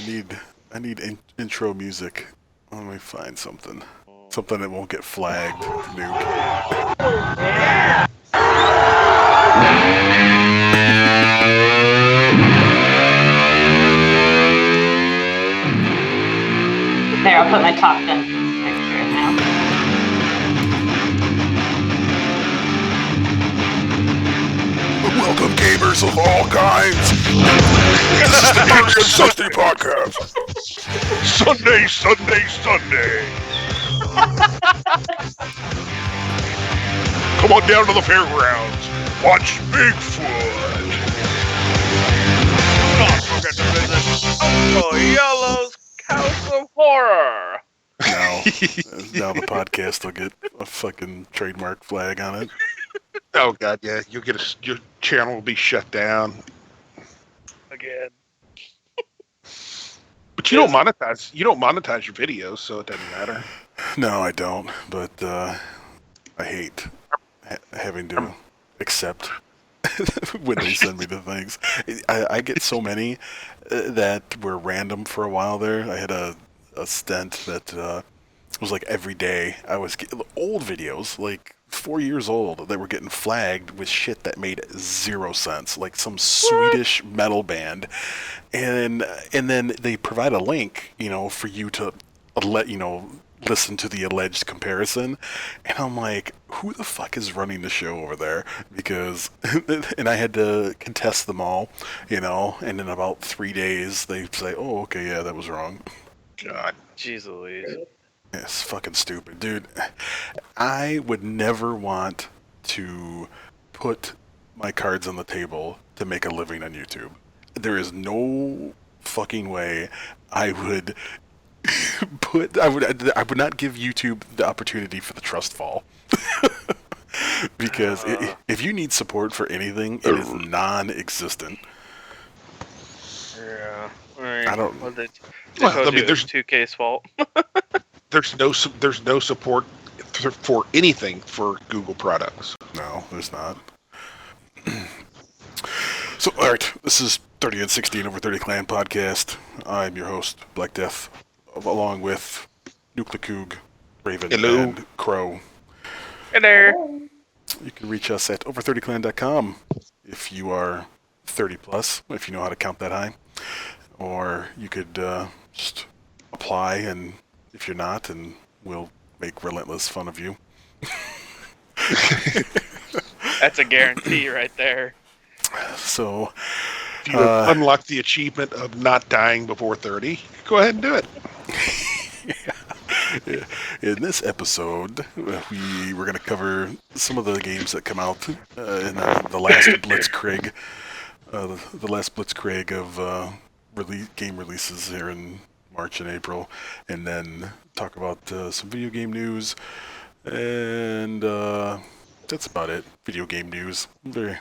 I need intro music. Let me find something. Something that won't get flagged. Nuke. There, I'll put my Top Gun picture now. Welcome, gamers of all kinds. This is the Dirty and Susty podcast. Sunday, Sunday, Sunday. Come on down to the fairgrounds. Watch Bigfoot. Don't forget to visit Uncle Yellow's House of Horror. Now the podcast will get a fucking trademark flag on it. Oh god, yeah, you'll get your channel will be shut down again. But you don't monetize. You don't monetize your videos, so it doesn't matter. No, I don't. But I hate having to accept when they send me the things. I get so many that were random for a while there. I had a stint that was like every day. I was getting old videos, like 4 years old, they were getting flagged with shit that made 0 sense, like some Swedish metal band, and then they provide a link, for you to listen to the alleged comparison, and I'm like, who the fuck is running the show over there? Because, and I had to contest them all, and in about 3 days they say, oh, okay, yeah, that was wrong. God, Jeez Louise. It's fucking stupid, dude. I would never want to put my cards on the table to make a living on YouTube. There is no fucking way I would I would not give YouTube the opportunity for the trust fall. Because if you need support for anything, it is non-existent. Yeah. I don't. Well, I mean, there's 2K's fault. there's no support for anything for Google products. No, there's not. So, all right, this is 30 and 16 over 30 Clan podcast. I'm your host, Black Death, along with Nuclecoog, Raven, Hello. and Crow. Hey there. You can reach us at over30clan.com if you are 30 plus, if you know how to count that high. Or you could just apply, and if you're not, and we'll make relentless fun of you. That's a guarantee right there. So, If you unlock the achievement of not dying before 30, go ahead and do it. yeah. In this episode, we're going to cover some of the games that come out in the last Blitzkrieg. The last Blitzkrieg of game releases here in March and April, and then talk about some video game news, and that's about it. Video game news, very,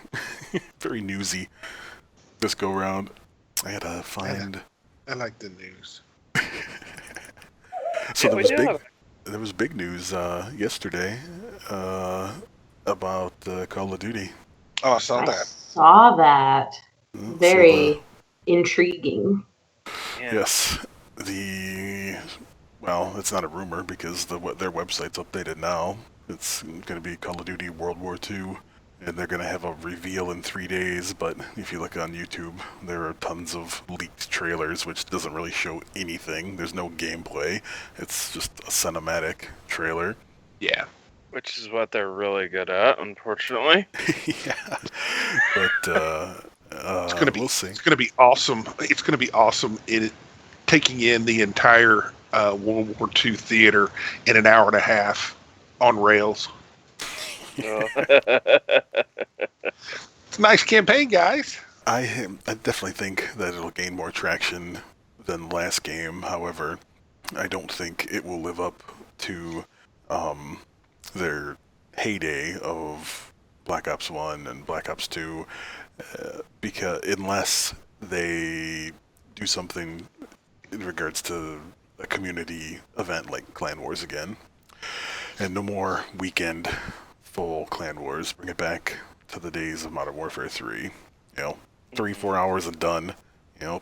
very newsy this go round. I had to find. I like the news. So Yeah, there was big news yesterday about Call of Duty. Oh, I saw that. Saw that. So Very intriguing. Yeah. yes, well, it's not a rumor because their website's updated now. It's going to be Call of Duty World War II, and they're going to have a reveal in 3 days, but if you look on YouTube, there are tons of leaked trailers, which doesn't really show anything. There's no gameplay. It's just a cinematic trailer. Yeah. Which is what they're really good at, unfortunately. Yeah. But, It's gonna be. we'll see. It's gonna be awesome. It's gonna be awesome in taking in the entire World War II theater in an hour and a half on rails. It's a nice campaign, guys. I definitely think that it'll gain more traction than the last game. However, I don't think it will live up to their heyday of Black Ops 1 and Black Ops 2, because unless they do something in regards to a community event like Clan Wars again, and no more weekend full Clan Wars. Bring it back to the days of Modern Warfare 3. 3-4 hours and done.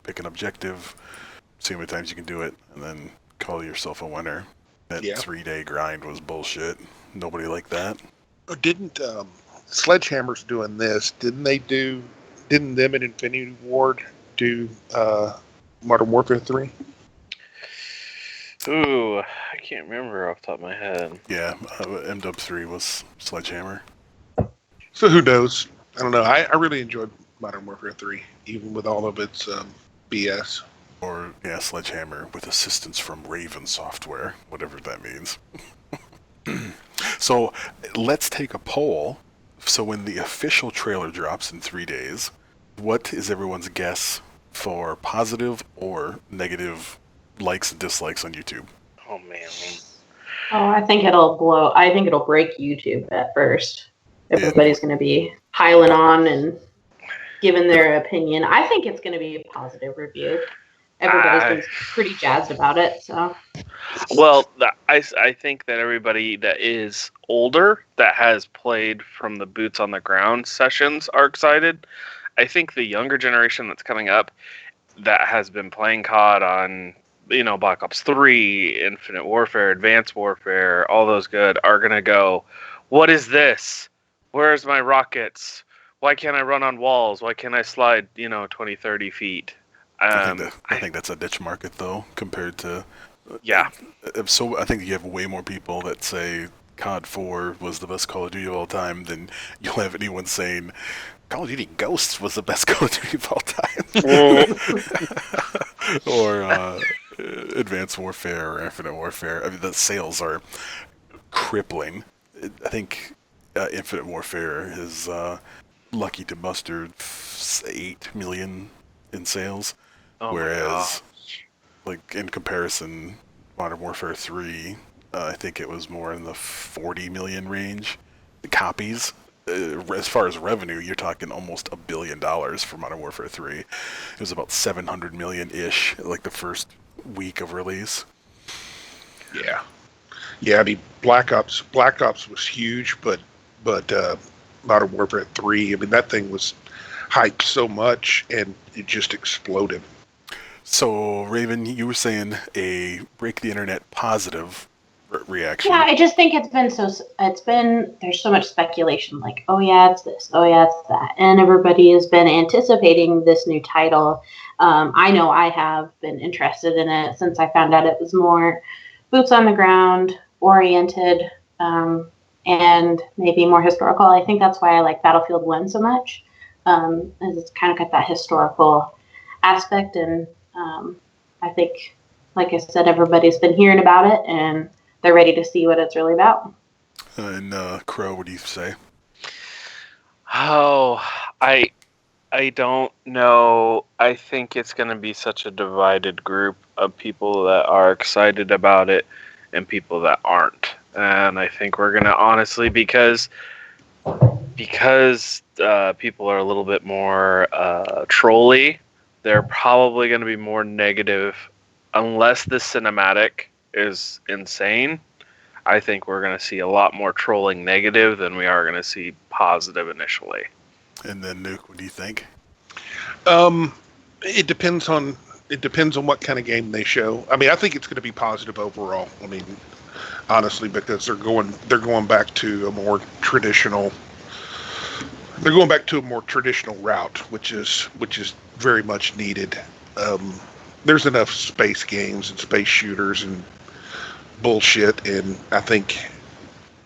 Pick an objective, see how many times you can do it, and then call yourself a winner. That Yeah. 3-day grind was bullshit. Nobody liked that. Didn't Sledgehammer's doing this? Didn't them and Infinity Ward do Modern Warfare 3? Ooh, I can't remember off the top of my head. Yeah, MW3 was Sledgehammer. So who knows? I don't know. I really enjoyed Modern Warfare 3, even with all of its BS. Or, yeah, Sledgehammer with assistance from Raven Software, whatever that means. So, let's take a poll. So when the official trailer drops in 3 days, what is everyone's guess for positive or negative likes and dislikes on YouTube? Oh man. Oh, I think it'll blow. I think it'll break YouTube at first. Everybody's going to be piling on and giving their opinion. I think it's going to be a positive review. Everybody's been pretty jazzed about it. So, well, I think that everybody that is older that has played from the boots on the ground sessions are excited. I think the younger generation that's coming up that has been playing COD on, Black Ops 3, Infinite Warfare, Advanced Warfare, all those good are gonna go, what is this? Where's my rockets? Why can't I run on walls? Why can't I slide, 20, 30 feet? I think that's a niche market, though, compared to... Yeah. So I think you have way more people that say COD 4 was the best Call of Duty of all time than you'll have anyone saying Call of Duty Ghosts was the best Call of Duty of all time. Or Advanced Warfare or Infinite Warfare. I mean, the sales are crippling. I think Infinite Warfare is lucky to muster 8 million in sales. Oh Whereas, like, in comparison, Modern Warfare 3, I think it was more in the 40 million range. Copies. As far as revenue, you're talking almost $1 billion for Modern Warfare 3. It was about 700 million-ish, like the first week of release. Yeah. Yeah, I mean, Black Ops was huge, but Modern Warfare 3, I mean, that thing was hyped so much, and it just exploded. So, Raven, you were saying a break the internet positive reaction. yeah, I just think there's so much speculation, like, oh yeah, it's this, oh yeah, it's that. And everybody has been anticipating this new title. I know I have been interested in it since I found out it was more boots on the ground oriented, and maybe more historical. I think that's why I like Battlefield 1 so much, as it's kind of got that historical aspect. And I think, like I said, everybody's been hearing about it, and they're ready to see what it's really about. And Crow, what do you say? Oh, I don't know. I think it's going to be such a divided group of people that are excited about it and people that aren't. And I think we're going to honestly, because people are a little bit more trolly, they're probably going to be more negative unless the cinematic is insane. I think we're going to see a lot more trolling negative than we are going to see positive initially. And then Nuke, what do you think? It depends on what kind of game they show. I mean, I think it's going to be positive overall. I mean, honestly, because they're going back to a more traditional. They're going back to a more traditional route, which is very much needed. There's enough space games and space shooters and bullshit, and I think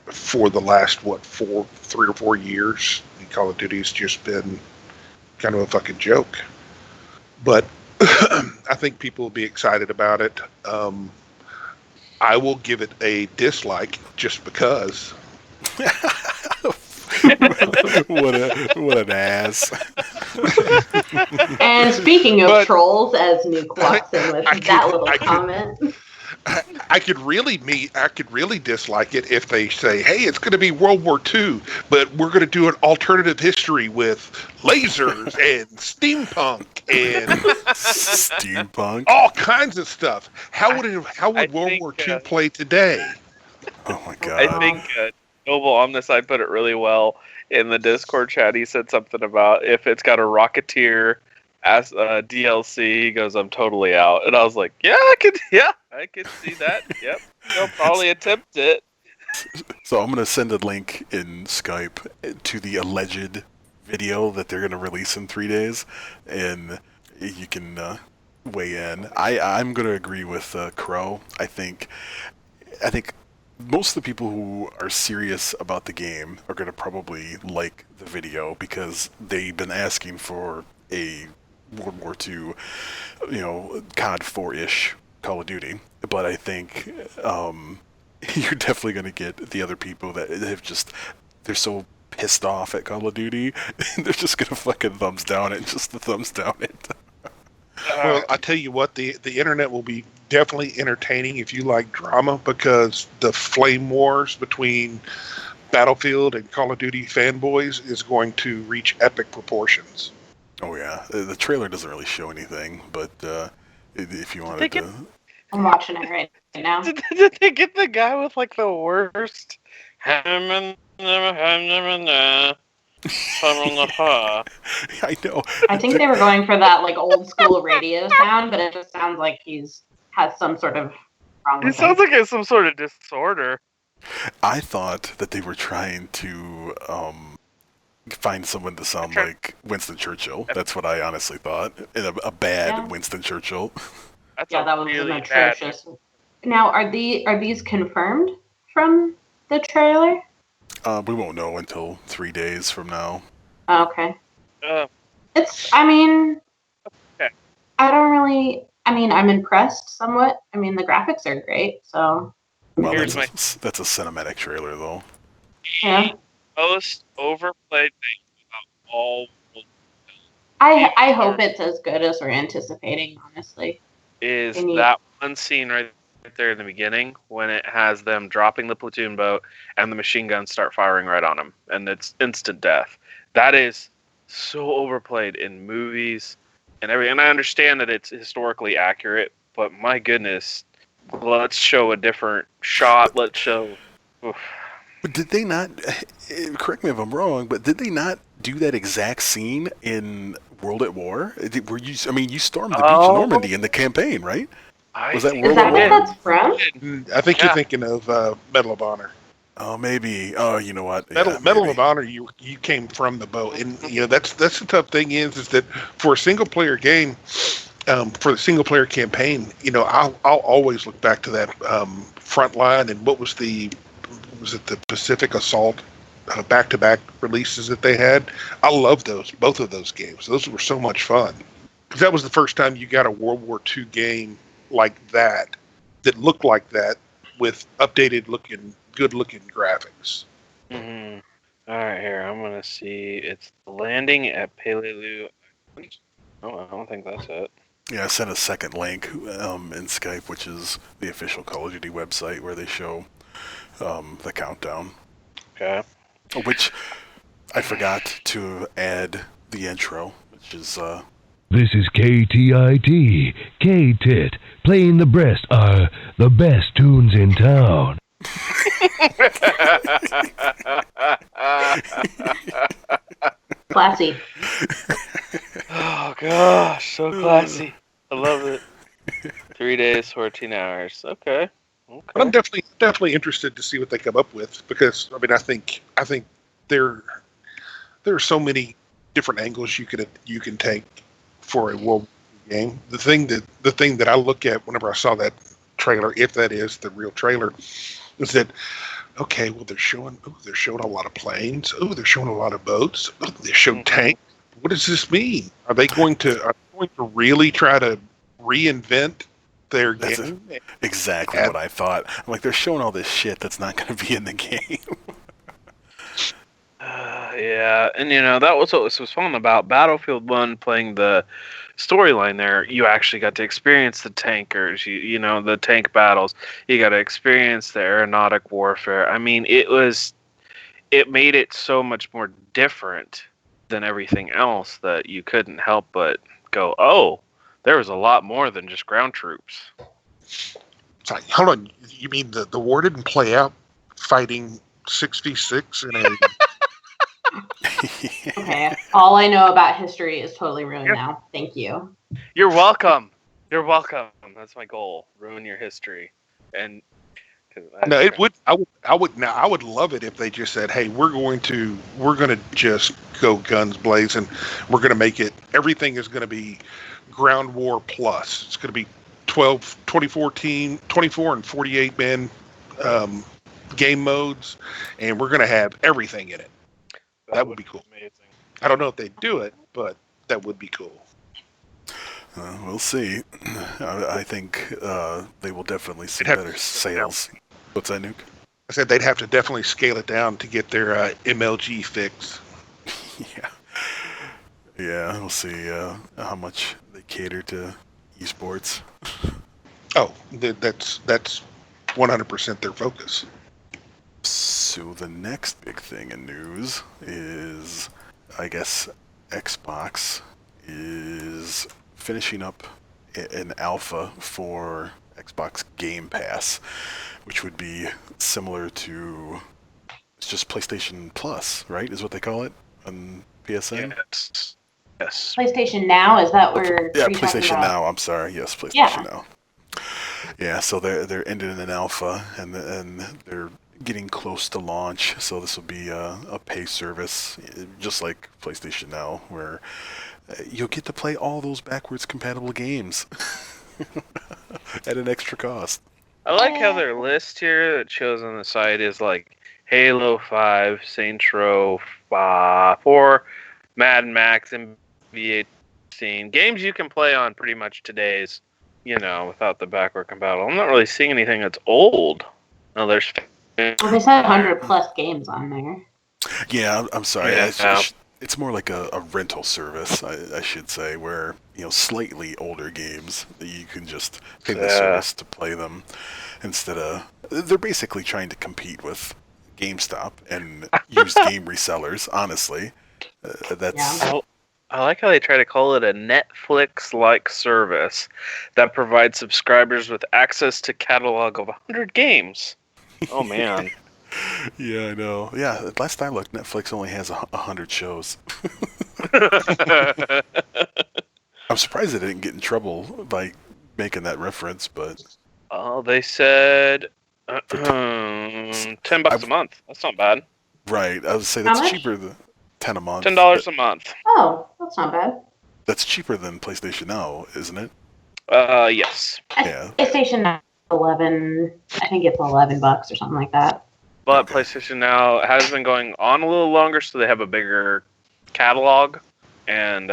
for the last 3 or 4 years, Call of Duty's just been kind of a fucking joke. But I think people will be excited about it. I will give it a dislike just because. what an ass. And speaking of trolls, as Nuke walks in with that little comment. I could really dislike it if they say, hey, it's going to be World War II, but we're going to do an alternative history with lasers and steampunk all kinds of stuff. How would World War II play today? Oh my god. I think Noble on this side put it really well in the Discord chat. He said something about if it's got a Rocketeer as DLC. He goes, "I'm totally out," and I was like, I could see that. Yep, they'll probably attempt it. So I'm gonna send a link in Skype to the alleged video that they're gonna release in 3 days, and you can weigh in. I'm gonna agree with Crow. I think most of the people who are serious about the game are gonna probably like the video because they've been asking for a World War II, COD 4-ish Call of Duty. But I think you're definitely going to get the other people that they're so pissed off at Call of Duty, they're just going to fucking thumbs down it, just the thumbs down it. Well, I tell you what, the internet will be definitely entertaining if you like drama, because the flame wars between Battlefield and Call of Duty fanboys is going to reach epic proportions. Oh yeah, the trailer doesn't really show anything, but if you wanted to... I'm watching it right now. Did they get the guy with like the worst? I know. I think they were going for that like old school radio sound, but it just sounds like has some sort of wrong with It sounds like it's some sort of disorder. I thought that they were trying to find someone to sound like Winston Churchill. That's what I honestly thought. In a bad Winston Churchill. That was really atrocious. Now, are these confirmed from the trailer? We won't know until 3 days from now. Okay. Okay. I don't really. I'm impressed somewhat. The graphics are great. So. Well, that's a cinematic trailer, though. Yeah. Most overplayed thing about all. I hope it's as good as we're anticipating. Honestly. Is that one scene right there in the beginning when it has them dropping the platoon boat and the machine guns start firing right on them and it's instant death. That is so overplayed in movies and everything. And I understand that it's historically accurate, but my goodness, let's show a different shot. Let's show. Oof. But did they not? Correct me if I'm wrong, but did they not do that exact scene in World at War? Were you? You stormed the beach of Normandy in the campaign, right? Was that World at War? Is that what that's from? I think you're thinking of Medal of Honor. Oh, maybe. Oh, you know what? Medal of Honor. You came from the boat, and that's the tough thing is that for a single player game, for the single player campaign, I'll always look back to that front line and what was the Pacific Assault back-to-back releases that they had. I love both of those games. Those were so much fun. Because that was the first time you got a World War II game like that looked like that with good-looking graphics. Mm-hmm. All right, here, I'm going to see. It's the landing at Peleliu. Oh, I don't think that's it. Yeah, I sent a second link in Skype, which is the official Call of Duty website where they show the countdown. Okay. Which I forgot to add the intro, which is This is KTIT, K-Tit, playing the best tunes in town. Classy. Oh gosh, so classy. I love it. 3 days, 14 hours. Okay. But I'm definitely interested to see what they come up with, because I think there are so many different angles you can take for a World War game. The thing that I look at whenever I saw that trailer, if that is the real trailer, is that okay? Well, they're showing a lot of planes. Oh, they're showing a lot of boats. Oh, they show tanks. What does this mean? Are they going to really try to reinvent their game? Exactly what I thought. I'm like, they're showing all this shit that's not going to be in the game. Yeah, and that was what was fun about Battlefield 1 playing the storyline there. You actually got to experience the tankers, you know, the tank battles. You got to experience the aeronautic warfare. It made it so much more different than everything else that you couldn't help but go, oh, there was a lot more than just ground troops. It's like, hold on, you mean the war didn't play out fighting 6v6 in a Okay. All I know about history is totally ruined Yep. now. Thank you. You're welcome. You're welcome. That's my goal. Ruin your history. And No, it would. I would love it if they just said, "Hey, we're going to just go guns blazing. We're going to make it. Everything is going to be Ground War plus. It's going to be 24 and 48 man game modes, and we're going to have everything in it. That would be cool. Amazing. I don't know if they'd do it, but that would be cool. We'll see. I think they will definitely see It'd have better to- sales. What's that, Nuke? I said they'd have to definitely scale it down to get their MLG fix. Yeah. Yeah, we'll see how much they cater to esports. Oh, that's 100% their focus. So the next big thing in news is, I guess, Xbox is finishing up an alpha for Xbox Game Pass, which would be similar to, it's just PlayStation Plus, right? Is what they call it on PSN? Yes. PlayStation Now, is that where Yeah, you're talking PlayStation about? Now. I'm sorry. Yes, PlayStation Yeah. Now. Yeah, so they're ending an alpha and they're getting close to launch. So this will be a pay service, just like PlayStation Now, where you'll get to play all those backwards compatible games at an extra cost. I like how their list here that shows on the site is like Halo 5, Saints Row 4, Mad Max, NBA 16. Games you can play on pretty much today's, without the backward compatible. I'm not really seeing anything that's old. No, there's... Well, they said 100 plus games on there. Yeah, I'm sorry. Yeah. It's more like a rental service, I should say, where slightly older games you can just pay the service to play them instead of. They're basically trying to compete with GameStop and used game resellers. Honestly, that's. Yeah. I like how they try to call it a Netflix-like service that provides subscribers with access to catalog of 100 games. Oh man. Yeah, I know. Yeah, last I looked, Netflix only has 100 shows. I'm surprised they didn't get in trouble by making that reference, but Oh, they said $10 a month. That's not bad. right, I would say How that's much? cheaper than $10 a month. $10 a month. Oh, that's not bad. That's cheaper than PlayStation Now, isn't it? Yes. Yeah. PlayStation Now 11, I think it's $11 or something like that. But Okay. PlayStation Now has been going on a little longer, so they have a bigger catalog, and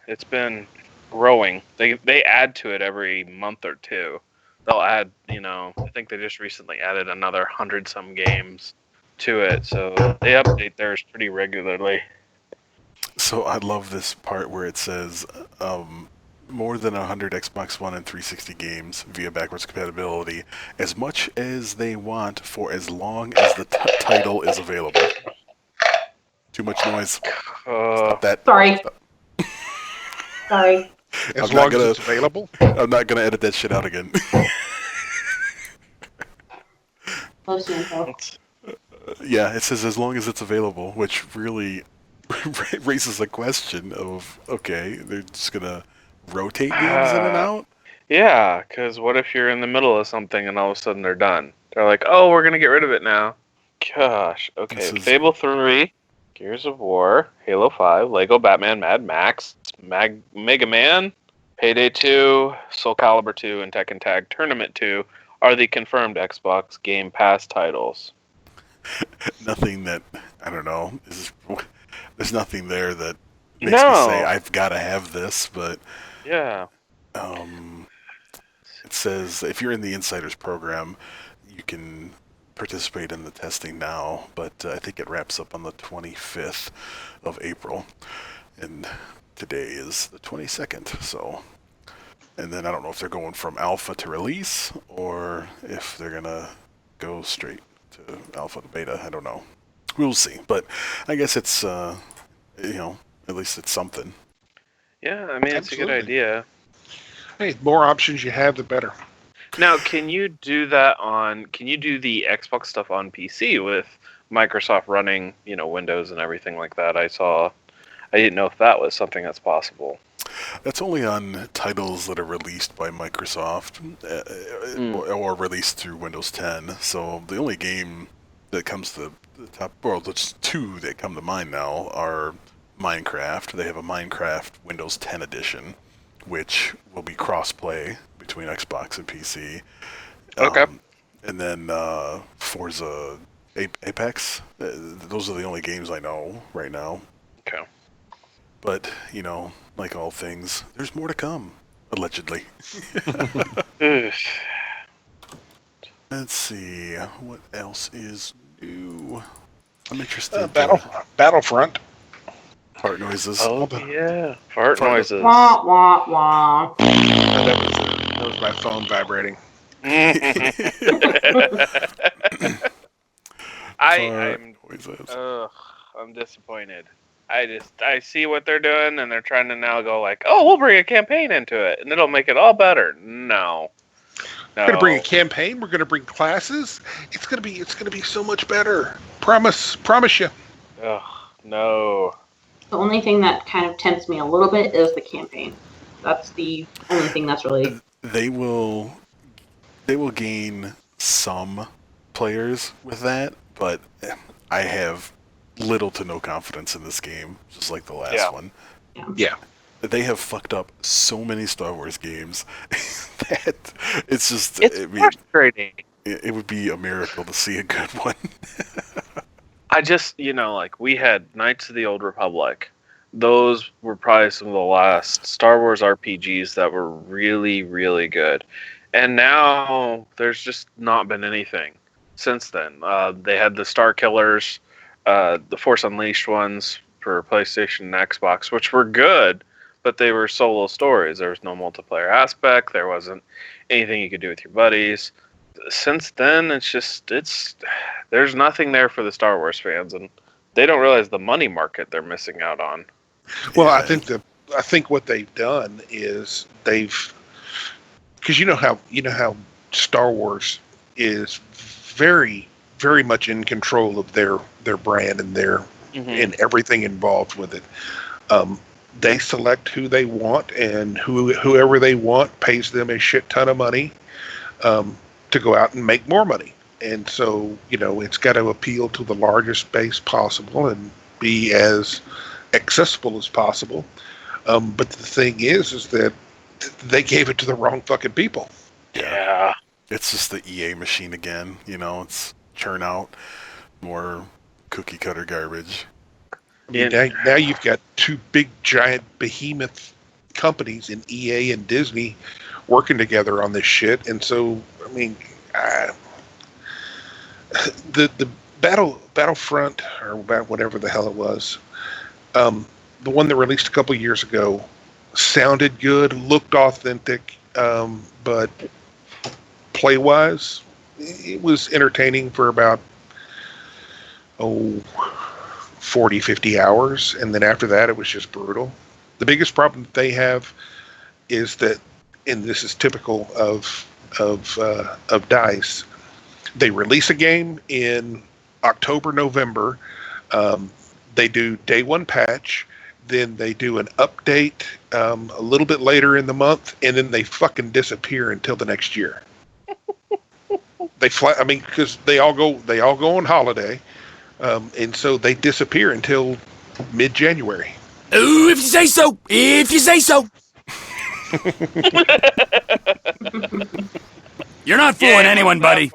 it's been growing. They add to it every month or two. They'll add, I think they just recently added another 100-some games to it, so they update theirs pretty regularly. So I love this part where it says more than 100 Xbox One and 360 games via backwards compatibility, as much as they want for as long as the title is available. Too much noise. Stop that. Sorry. Sorry. As I'm long not gonna- as it's available. I'm not gonna edit that shit out again. Close to info. Yeah, it says as long as it's available, which really raises a question of, okay, they're just gonna rotate games in and out? Yeah, because what if you're in the middle of something and all of a sudden they're done? They're like, oh, we're going to get rid of it now. Gosh. Okay, This is- Fable 3, Gears of War, Halo 5, Lego Batman, Mad Max, Mega Man, Payday 2, Soul Calibur 2, and Tekken Tag Tournament 2 are the confirmed Xbox Game Pass titles. Nothing that, I don't know, there's nothing there that makes No. me say I've got to have this, but Yeah. it says if you're in the Insiders program, you can participate in the testing now, but I think it wraps up on the 25th of April, and today is the 22nd, so, and then I don't know if they're going from alpha to release, or if they're gonna go straight to alpha to beta, I don't know. We'll see, but I guess it's, at least it's something. Yeah, I mean, it's a good Absolutely. idea. Hey, the more options you have, the better. Now, can you do the Xbox stuff on PC with Microsoft running, Windows and everything like that. I didn't know if that was something that's possible. That's only on titles that are released by Microsoft or released through Windows 10. So the only game that comes to the top, well, there's two that come to mind now are Minecraft. They have a Minecraft Windows 10 edition, which will be cross-play between Xbox and PC. Okay. And then Forza Apex. Those are the only games I know right now. Okay. But, like all things, there's more to come, allegedly. Let's see, what else is new? I'm interested. Battlefront. Fart noises. Oh, yeah. Fart noises. Wah, wah, wah. That was my phone vibrating. I'm disappointed. I see what they're doing, and they're trying to now go like, oh, we'll bring a campaign into it, and it'll make it all better. No. We're gonna bring a campaign. We're gonna bring classes. It's gonna be so much better. Promise you. Ugh, no. The only thing that kind of tempts me a little bit is the campaign. That's the only thing that's really... They will gain some players with that, but I have little to no confidence in this game, just like the last one. Yeah. They have fucked up so many Star Wars games that it's just... It's frustrating. It would be a miracle to see a good one. I just, we had Knights of the Old Republic. Those were probably some of the last Star Wars RPGs that were really, really good. And now there's just not been anything since then. They had the Star Killers, the Force Unleashed ones for PlayStation and Xbox, which were good, but they were solo stories. There was no multiplayer aspect. There wasn't anything you could do with your buddies. Since then, there's nothing there for the Star Wars fans, and they don't realize the money market they're missing out on. Well, I think what they've done is because you know how Star Wars is very, very much in control of their brand and and everything involved with it. They select who they want, and whoever they want pays them a shit ton of money to go out and make more money. And so, it's got to appeal to the largest base possible and be as accessible as possible. But the thing is that they gave it to the wrong fucking people. Yeah. It's just the EA machine again. It's churn out more cookie cutter garbage. Now you've got two big giant behemoth companies in EA and Disney working together on this shit, and so the Battlefront or whatever the hell it was, the one that released a couple years ago, sounded good, looked authentic, but play wise, it was entertaining for about 40, 50 hours, and then after that it was just brutal. The biggest problem that they have is that, and this is typical of DICE, they release a game in October, November. They do day one patch, then they do an update a little bit later in the month, and then they fucking disappear until the next year. Because they all go on holiday, and so they disappear until mid-January. Ooh, if you say so. If you say so. You're not fooling anyone, buddy.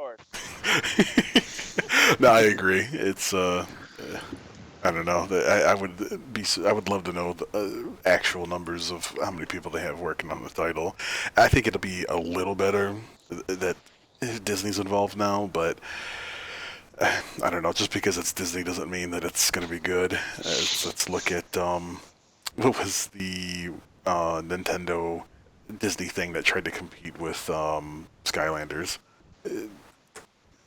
No, I agree. It's I don't know. I would love to know the actual numbers of how many people they have working on the title. I think it'll be a little better that Disney's involved now, but I don't know. Just because it's Disney doesn't mean that it's going to be good. Let's look at what was the Nintendo Disney thing that tried to compete with Skylanders.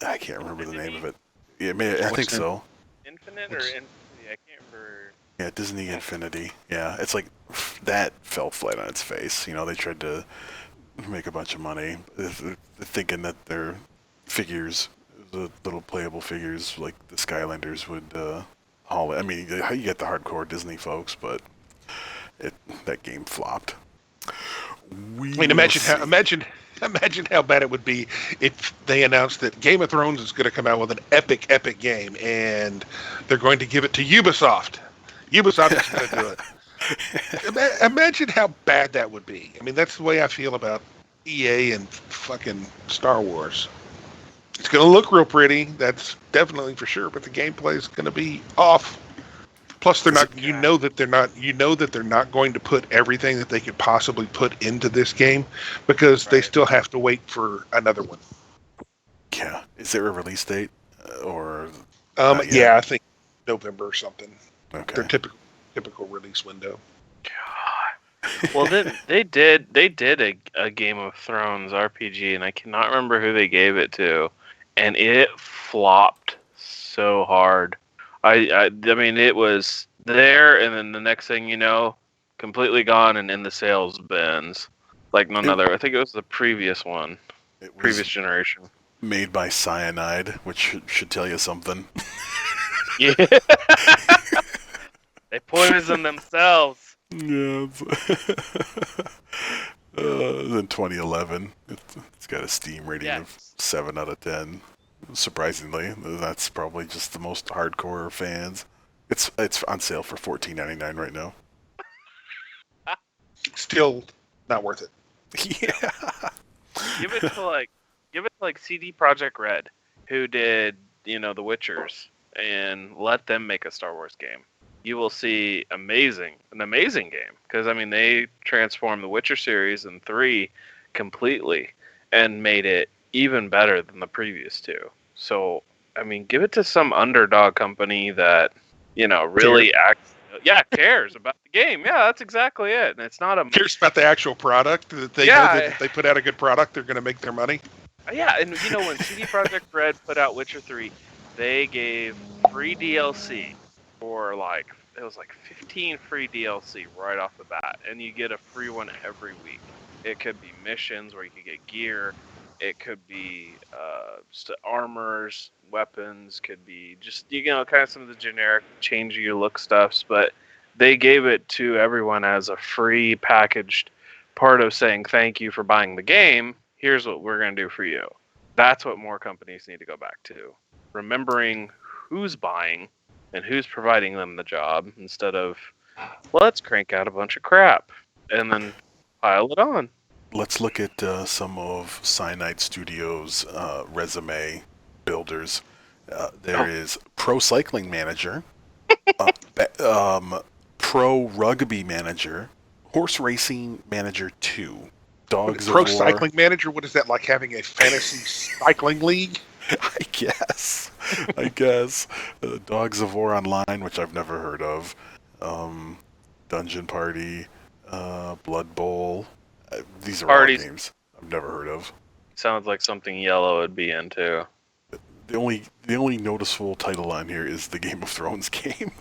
I can't remember the name of it. Yeah, I think so. Infinite or Infinity? I can't remember. Yeah, Disney Infinity. Yeah, it's like that fell flat on its face. They tried to make a bunch of money, thinking that their figures the little playable figures like the Skylanders would haul it. I mean, you get the hardcore Disney folks, but that game flopped. I mean, imagine how bad it would be if they announced that Game of Thrones is going to come out with an epic game, and they're going to give it to Ubisoft. Ubisoft is going to do it. Imagine how bad that would be. I mean, that's the way I feel about EA and fucking Star Wars. It's going to look real pretty, that's definitely for sure, but the gameplay is going to be off. Plus, they're not. You know that they're not going to put everything that they could possibly put into this game because they still have to wait for another one. Yeah. Is there a release date or? Yeah, I think November or something. Okay. Their typical release window. God. Well, they did a Game of Thrones RPG, and I cannot remember who they gave it to, and it flopped so hard. I mean, it was there, and then the next thing you know, completely gone and in the sales bins. Like none other. I think it was the previous one. It was Previous generation. made by Cyanide, which should tell you something. Yeah. They poison themselves. Yeah. In 2011, it's got a Steam rating of 7 out of 10. Surprisingly, that's probably just the most hardcore fans. It's on sale for $14.99 right now. Still not worth it. Yeah. Give it to like CD Projekt Red, who did The Witchers, and let them make a Star Wars game. You will see an amazing game, because I mean they transformed the Witcher series in 3 completely and made it even better than the previous 2. So I mean, give it to some underdog company that really cares about the game. Yeah, that's exactly it. And it's not cares about the actual product, that they know that if they put out a good product, they're going to make their money. Yeah, and when CD Projekt Red put out Witcher 3, they gave free DLC for it was 15 free DLC right off the bat, and you get a free one every week. It could be missions where you could get gear. It could be just armors, weapons. Could be just kind of some of the generic change your look stuffs. But they gave it to everyone as a free packaged part of saying thank you for buying the game. Here's what we're going to do for you. That's what more companies need to go back to. Remembering who's buying and who's providing them the job instead of, let's crank out a bunch of crap and then pile it on. Let's look at some of Cyanide Studios' resume builders. There is Pro Cycling Manager, Pro Rugby Manager, Horse Racing Manager 2, Dogs of War. Pro Cycling Manager? What is that, like having a fantasy cycling league? I guess. Dogs of War Online, which I've never heard of. Dungeon Party, Blood Bowl. These are all games I've never heard of. Sounds like something Yellow would be into. The only noticeable title on here is the Game of Thrones game.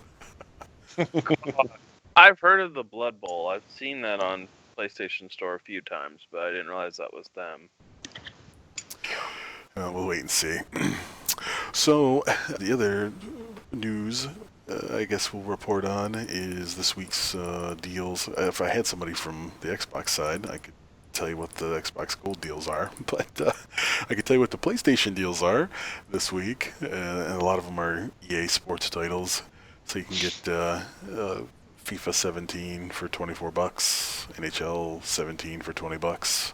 I've heard of the Blood Bowl. I've seen that on PlayStation Store a few times, but I didn't realize that was them. We'll wait and see. So, the other news I guess we'll report on is this week's deals. If I had somebody from the Xbox side, I could tell you what the Xbox Gold deals are, but I could tell you what the PlayStation deals are this week, and a lot of them are EA Sports titles. So you can get FIFA 17 for $24, NHL 17 for $20,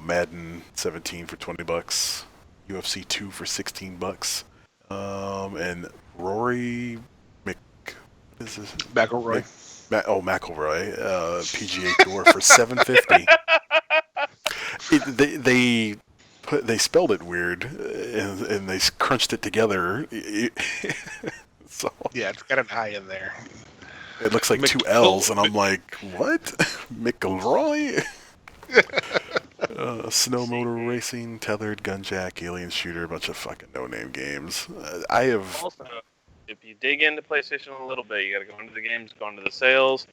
Madden 17 for $20, UFC 2 for $16, and Rory McIlroy. McIlroy, PGA Tour for $750. They spelled it weird, and they crunched it together. So yeah, it's got an I in there. It looks like 2 L's, and I'm like, what? McIlroy? Snow motor racing, tethered, gunjack, alien shooter, a bunch of fucking no-name games. I have. Also, if you dig into PlayStation a little bit, you got to go into the games, go into the sales.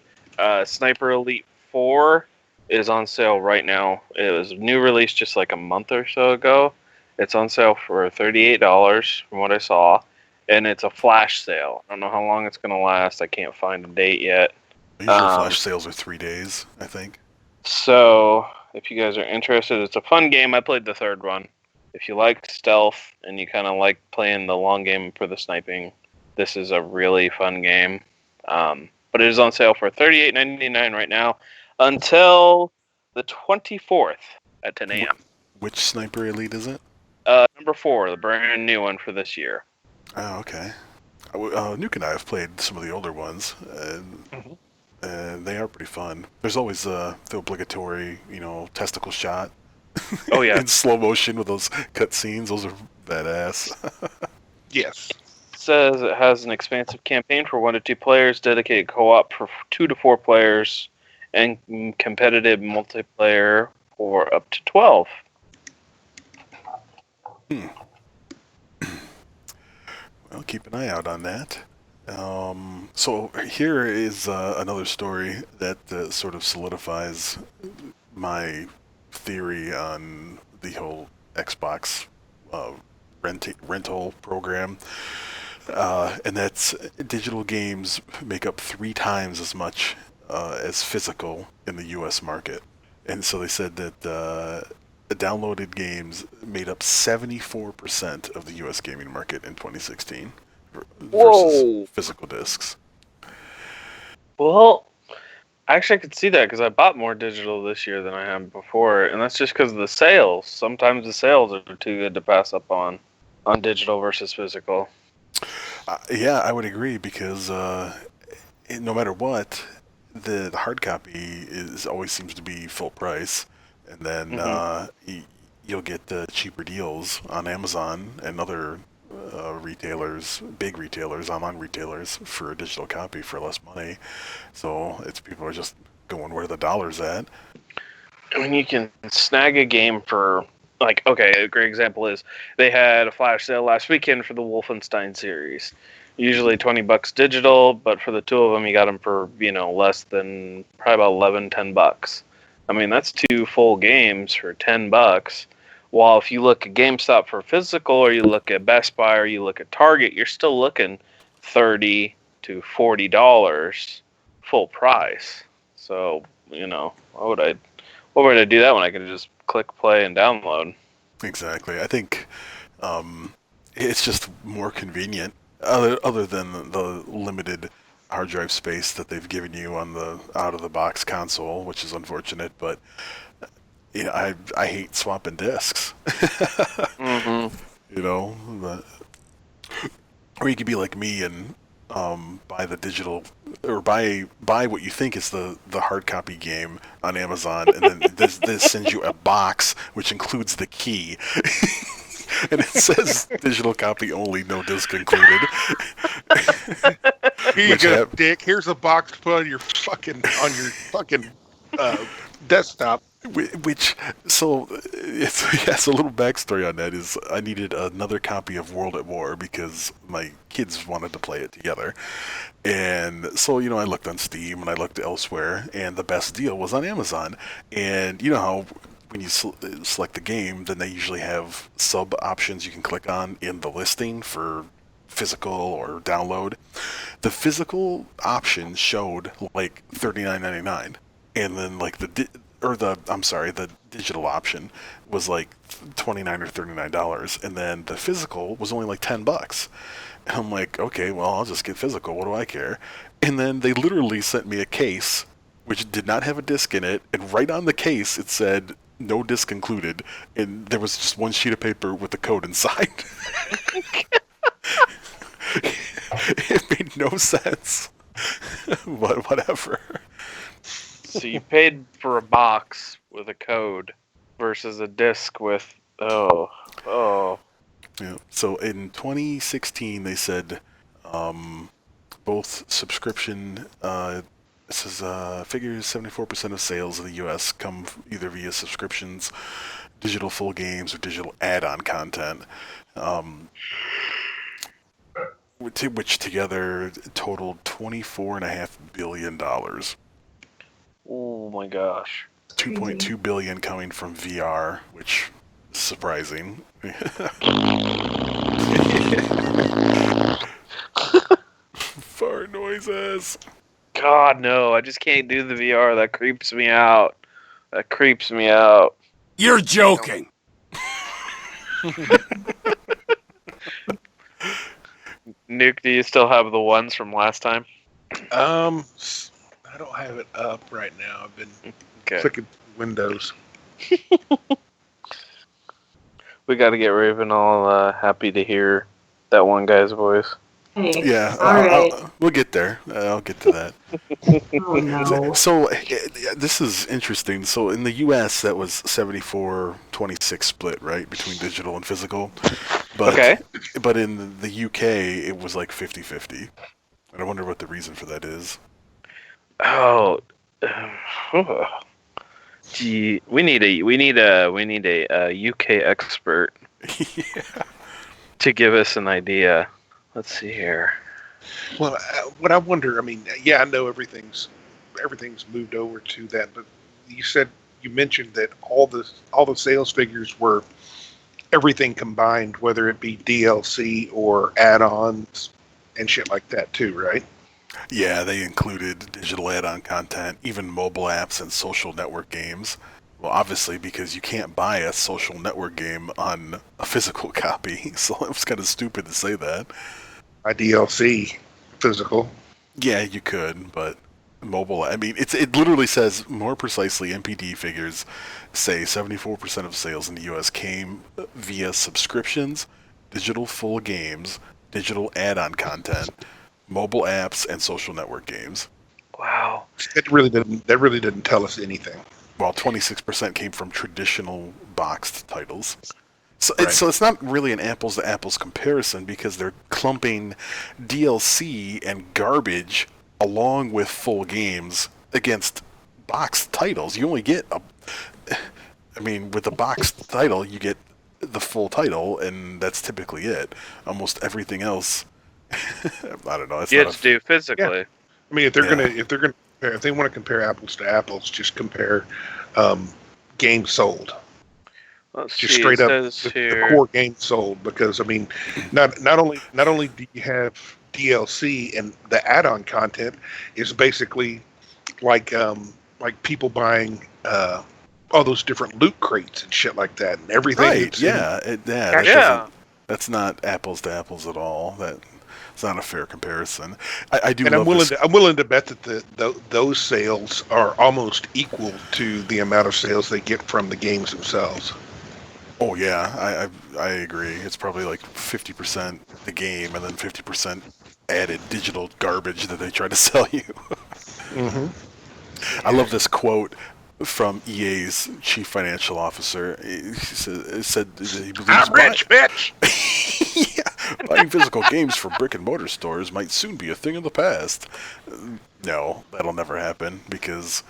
Sniper Elite 4 is on sale right now. It was new release just like a month or so ago, It's on sale for $38 from what I saw, and it's a flash sale. I don't know how long it's going to last. I can't find a date yet. Usually flash sales are 3 days, I think. So, if you guys are interested, it's a fun game. I played the third one. If you like stealth and you kind of like playing the long game for the sniping, this is a really fun game. But it is on sale for $38.99 right now until the 24th at 10 a.m. Which Sniper Elite is it? Number 4, the brand new one for this year. Oh, okay. Nuke and I have played some of the older ones, and they are pretty fun. There's always the obligatory, testicle shot. Oh, yeah. In slow motion with those cutscenes. Those are badass. Yes. Says it has an expansive campaign for 1 to 2 players, dedicated co-op for 2 to 4 players, and competitive multiplayer for up to 12. Well, keep an eye out on that. So here is another story that sort of solidifies my theory on the whole Xbox rental program. And that's digital games make up 3 times as much as physical in the U.S. market. And so they said that the downloaded games made up 74% of the U.S. gaming market in 2016 versus physical discs. Well, actually, I could see that because I bought more digital this year than I have before, and that's just because of the sales. Sometimes the sales are too good to pass up on digital versus physical. Yeah, I would agree because no matter what, the hard copy always seems to be full price, and then you'll get cheaper deals on Amazon and other retailers, big retailers, online retailers, for a digital copy for less money. So people are just going where the dollar's at. I mean, you can snag a game for, a great example is they had a flash sale last weekend for the Wolfenstein series. Usually $20 digital, but for the 2 of them, you got them for, less than probably about $10. I mean, that's 2 full games for $10. While if you look at GameStop for physical, or you look at Best Buy, or you look at Target, you're still looking $30 to $40 full price. So, why would I do that when I can just click play and download? Exactly. I think it's just more convenient, other than the limited hard drive space that they've given you on the out-of-the-box console, which is unfortunate, but I hate swapping discs. But, or you could be like me and buy the digital, or buy what you think is the hard copy game on Amazon, and then this sends you a box which includes the key. And it says digital copy only, no disc included. Here you go, Dick. Here's a box to put on your fucking desktop. So it's a little backstory on that is I needed another copy of World at War because my kids wanted to play it together. And so, I looked on Steam and I looked elsewhere, and the best deal was on Amazon. And you know how when you select the game, then they usually have sub options you can click on in the listing for physical or download. The physical option showed like $39.99, and then like the digital option was like $29 or $39, and then the physical was only like $10. And I'm like, okay, well, I'll just get physical. What do I care? And then they literally sent me a case which did not have a disc in it, and right on the case it said no disc included, and there was just one sheet of paper with the code inside. It made no sense, but whatever. So you paid for a box with a code versus a disc with Yeah. So in 2016, they said both subscription. This is figures 74% of sales in the U.S. come either via subscriptions, digital full games, or digital add-on content, which together totaled $24.5 billion. Oh my gosh. 2.2 billion coming from VR, which is surprising. Fart noises. God, no. I just can't do the VR. That creeps me out. That creeps me out. You're joking. Nuke, do you still have the ones from last time? I don't have it up right now. I've been clicking Windows. We got to get Raven all happy to hear that one guy's voice. Hey, Yeah, all right. we'll get there. I'll get to that. Oh no. So this is interesting. So in the U.S., that was 74-26 split, right, between digital and physical. But, But in the U.K., it was like 50-50. And I wonder what the reason for that is. Oh, gee, we need a UK expert to give us an idea. Let's see here. Well, what I wonder, I mean, yeah, I know everything's moved over to that, but you mentioned that all the sales figures were everything combined, whether it be DLC or add-ons and shit like that too, right? Yeah, they included digital add-on content, even mobile apps and social network games. Well, obviously, because you can't buy a social network game on a physical copy, so it was kind of stupid to say that. A DLC physical. Yeah, you could, but mobile, I mean, it literally says, more precisely, NPD figures say 74% of sales in the U.S. came via subscriptions, digital full games, digital add-on content, mobile apps, and social network games. Wow. That really didn't tell us anything. While 26% came from traditional boxed titles. So, Right. so it's not really an apples-to-apples comparison because they're clumping DLC and garbage along with full games against boxed titles. You only get with a boxed title, you get the full title, and that's typically it. Almost everything else, I don't know. You have to do physically. Yeah. I mean, if they want to compare apples to apples, just compare games sold. Let's Just see, straight it up says the here. core games sold, because I mean, not only do you have DLC, and the add-on content is basically like people buying all those different loot crates and shit like that, and everything. Right? Yeah, that's not apples to apples at all. It's not a fair comparison. I do. And love I'm willing to bet that those sales are almost equal to the amount of sales they get from the games themselves. Oh yeah, I agree. It's probably like 50% the game and then 50% added digital garbage that they try to sell you. Mm-hmm. I love this quote from EA's chief financial officer. He said that he believes I'm rich, bitch. Yeah, buying physical games from brick and mortar stores might soon be a thing of the past. No, that'll never happen because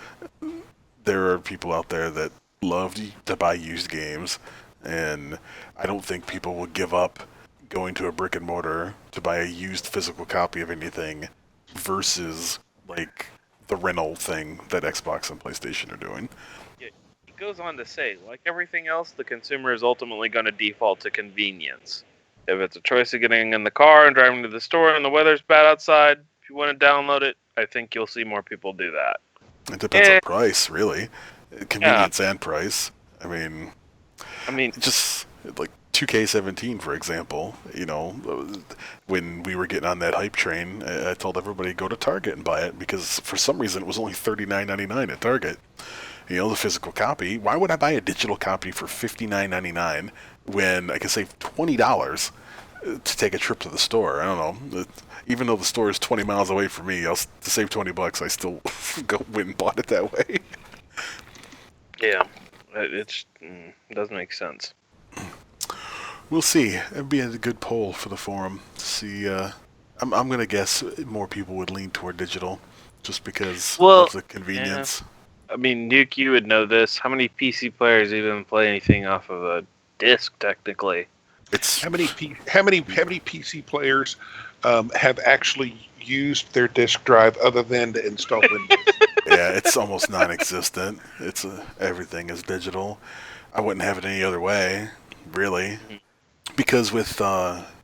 there are people out there that love to buy used games. And I don't think people will give up going to a brick and mortar to buy a used physical copy of anything versus like the rental thing that Xbox and PlayStation are doing. It goes on to say, like everything else, the consumer is ultimately going to default to convenience. If it's a choice of getting in the car and driving to the store and the weather's bad outside, if you want to download it, I think you'll see more people do that. It depends on price, really. Convenience and price. I mean, just like 2K17, for example, when we were getting on that hype train, I told everybody go to Target and buy it because for some reason it was only $39.99 at Target. The physical copy. Why would I buy a digital copy for $59.99 when I can save $20 to take a trip to the store? I don't know. Even though the store is 20 miles away from me, to save $20, I still went and bought it that way. Yeah. It doesn't make sense. We'll see. It'd be a good poll for the forum to see. I'm going to guess more people would lean toward digital just because of the convenience. Yeah. I mean, Nuke, you would know this. How many PC players even play anything off of a disc, technically? How many PC players have actually used their disk drive other than to install Windows? Yeah, it's almost non-existent. Everything is digital. I wouldn't have it any other way. really. Because with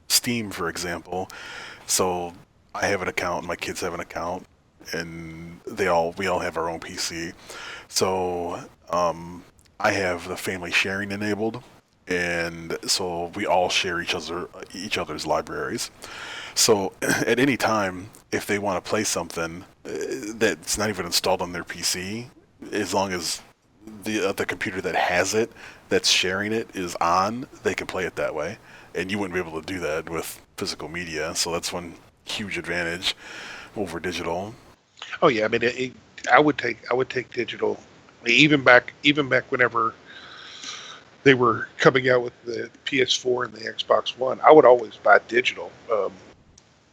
Steam, for example, so I have an account, my kids have an account, and we all have our own PC. So I have the family sharing enabled, and so we all share each other's libraries. So at any time, if they want to play something that's not even installed on their PC, as long as the computer that has it, that's sharing it, is on, they can play it that way. And you wouldn't be able to do that with physical media. So that's one huge advantage over digital. Oh yeah, I mean, I would take digital, even back whenever they were coming out with the PS4 and the Xbox One. I would always buy digital.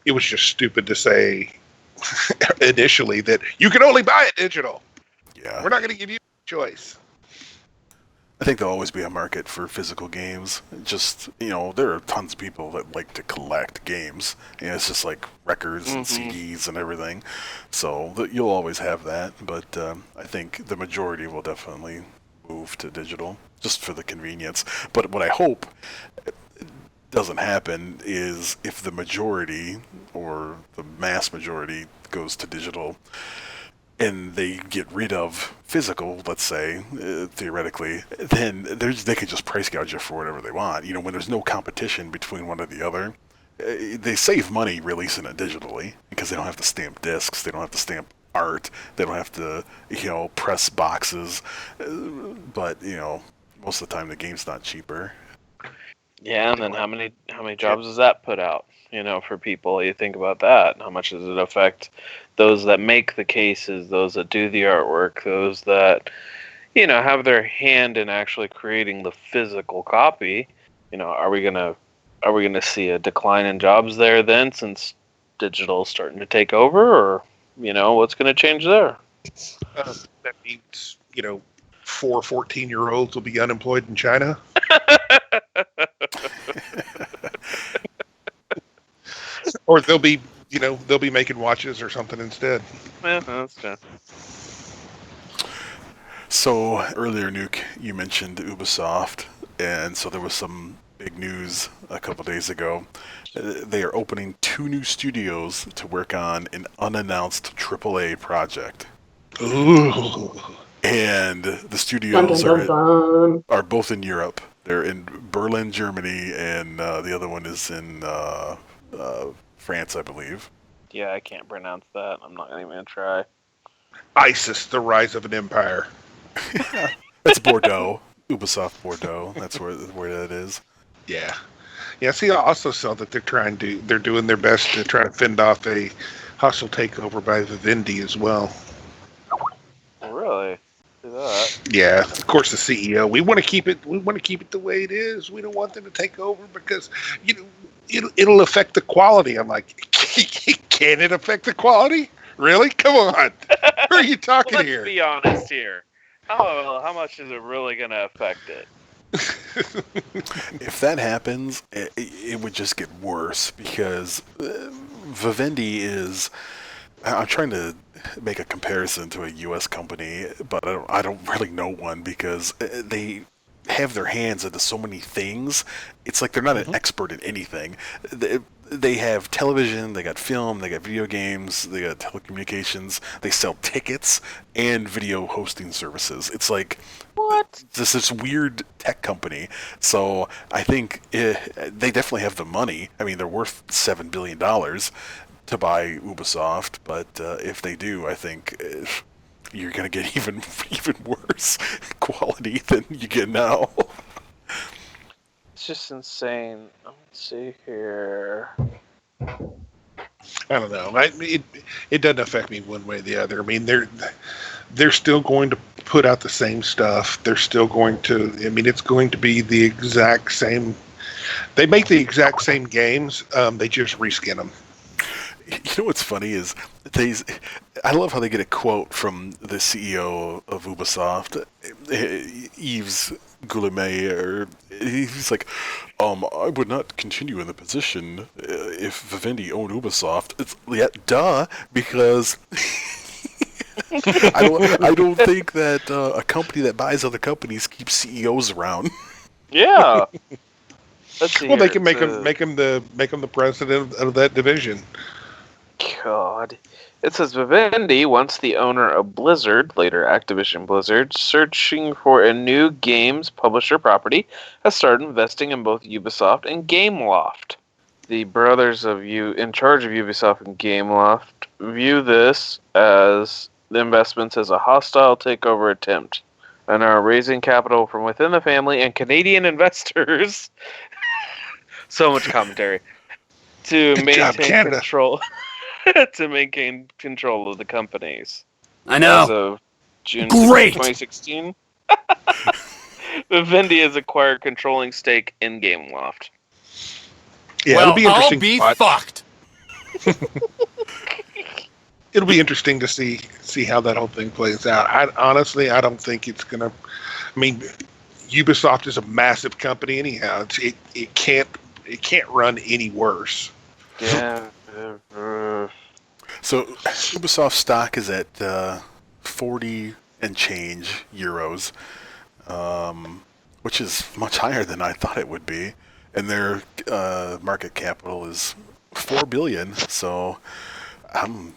It was just stupid to say initially that you can only buy it digital. Yeah. We're not going to give you a choice. I think there'll always be a market for physical games. Just, there are tons of people that like to collect games. It's just like records and CDs and everything. So you'll always have that. But I think the majority will definitely move to digital, just for the convenience. But what I hope doesn't happen is if the majority, or the mass majority, goes to digital, and they get rid of physical, let's say, theoretically, then they could just price gouge it for whatever they want. When there's no competition between one or the other, they save money releasing it digitally because they don't have to stamp discs, they don't have to stamp art, they don't have to, press boxes. But most of the time the game's not cheaper. Yeah, and then how many jobs does that put out? For people, you think about that. How much does it affect those that make the cases, those that do the artwork, those that, have their hand in actually creating the physical copy? Are we gonna see a decline in jobs there then, since digital's starting to take over, or what's gonna change there? That means 4 14-year-olds will be unemployed in China. Or they'll be making watches or something instead. Yeah, that's true. So earlier, Nuke, you mentioned Ubisoft, and so there was some big news a couple days ago. They are opening 2 new studios to work on an unannounced AAA project. Ooh. And the studios are both in Europe. They're in Berlin, Germany, and the other one is in France, I believe. Yeah, I can't pronounce that. I'm not even gonna try. ISIS: The Rise of an Empire. That's Bordeaux. Ubisoft Bordeaux. That's where that is. Yeah. Yeah, see, I also saw that they're doing their best to try to fend off a hostile takeover by Vivendi as well. Really? Do that? Yeah, of course the CEO. We want to keep it the way it is. We don't want them to take over because it'll affect the quality. I'm like, can it affect the quality? Really? Come on. Who are you talking here? Let's be honest here. How much is it really going to affect it? If that happens, it would just get worse because Vivendi is. I'm trying to make a comparison to a U.S. company, but I don't really know one because they have their hands into so many things. It's like they're not an expert in anything. They have television, they got film, they got video games, they got telecommunications, they sell tickets and video hosting services. It's like what? This weird tech company. So I think they definitely have the money. I mean, they're worth $7 billion to buy Ubisoft, but if they do, I think you're going to get even worse quality than you get now. It's just insane. Let's see here. I don't know. It doesn't affect me one way or the other. I mean, they're still going to put out the same stuff. They're still going to. I mean, it's going to be the exact same. They make the exact same games. They just reskin them. You know what's funny is I love how they get a quote from the CEO of Ubisoft, Yves Guillemot. He's like, I would not continue in the position if Vivendi owned Ubisoft. It's duh, because I don't think that a company that buys other companies keeps CEOs around. Yeah. Let's see. Well, here. they can make him the president of that division. God. It says Vivendi, once the owner of Blizzard, later Activision Blizzard, searching for a new games publisher property, has started investing in both Ubisoft and Gameloft. The brothers in charge of Ubisoft and Gameloft view this as the investments as a hostile takeover attempt and are raising capital from within the family and Canadian investors. So much commentary. To Good job, maintain Canada. control. To maintain control of the companies. I As know. of June Great. 2016, Vivendi has acquired controlling stake in Gameloft. Yeah, Well, it'll be I'll interesting. be to watch. fucked. It'll be interesting to see how that whole thing plays out. Honestly, I don't think it's gonna. I mean, Ubisoft is a massive company anyhow. It can't run any worse. Yeah. So Ubisoft stock is at 40 and change euros, which is much higher than I thought it would be, and their market capital is 4 billion. So I'm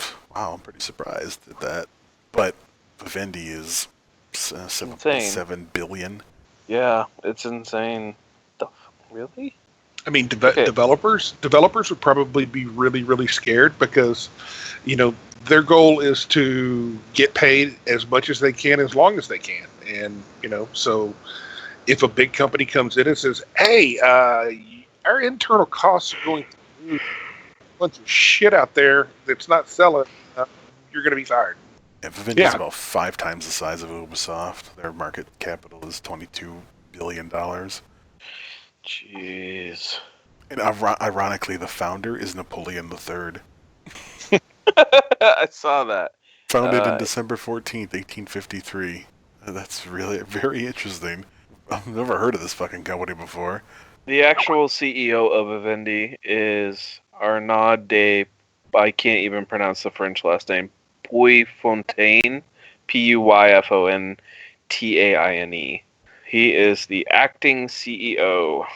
pretty surprised at that. But Vivendi is 7.7 billion. Yeah, it's insane. Really? I mean, developers would probably be really, really scared because, their goal is to get paid as much as they can, as long as they can. And, so if a big company comes in and says, hey, our internal costs are going through a bunch of shit out there that's not selling, you're going to be fired. Yeah, Vivendi is about 5 times the size of Ubisoft. Their market capital is $22 billion. Jeez. And ironically, the founder is Napoleon III. I saw that. Founded in December 14th, 1853. That's really very interesting. I've never heard of this fucking company before. The actual CEO of Vivendi is Arnaud de... I can't even pronounce the French last name. Puyfontaine. Puyfontaine. He is the acting CEO.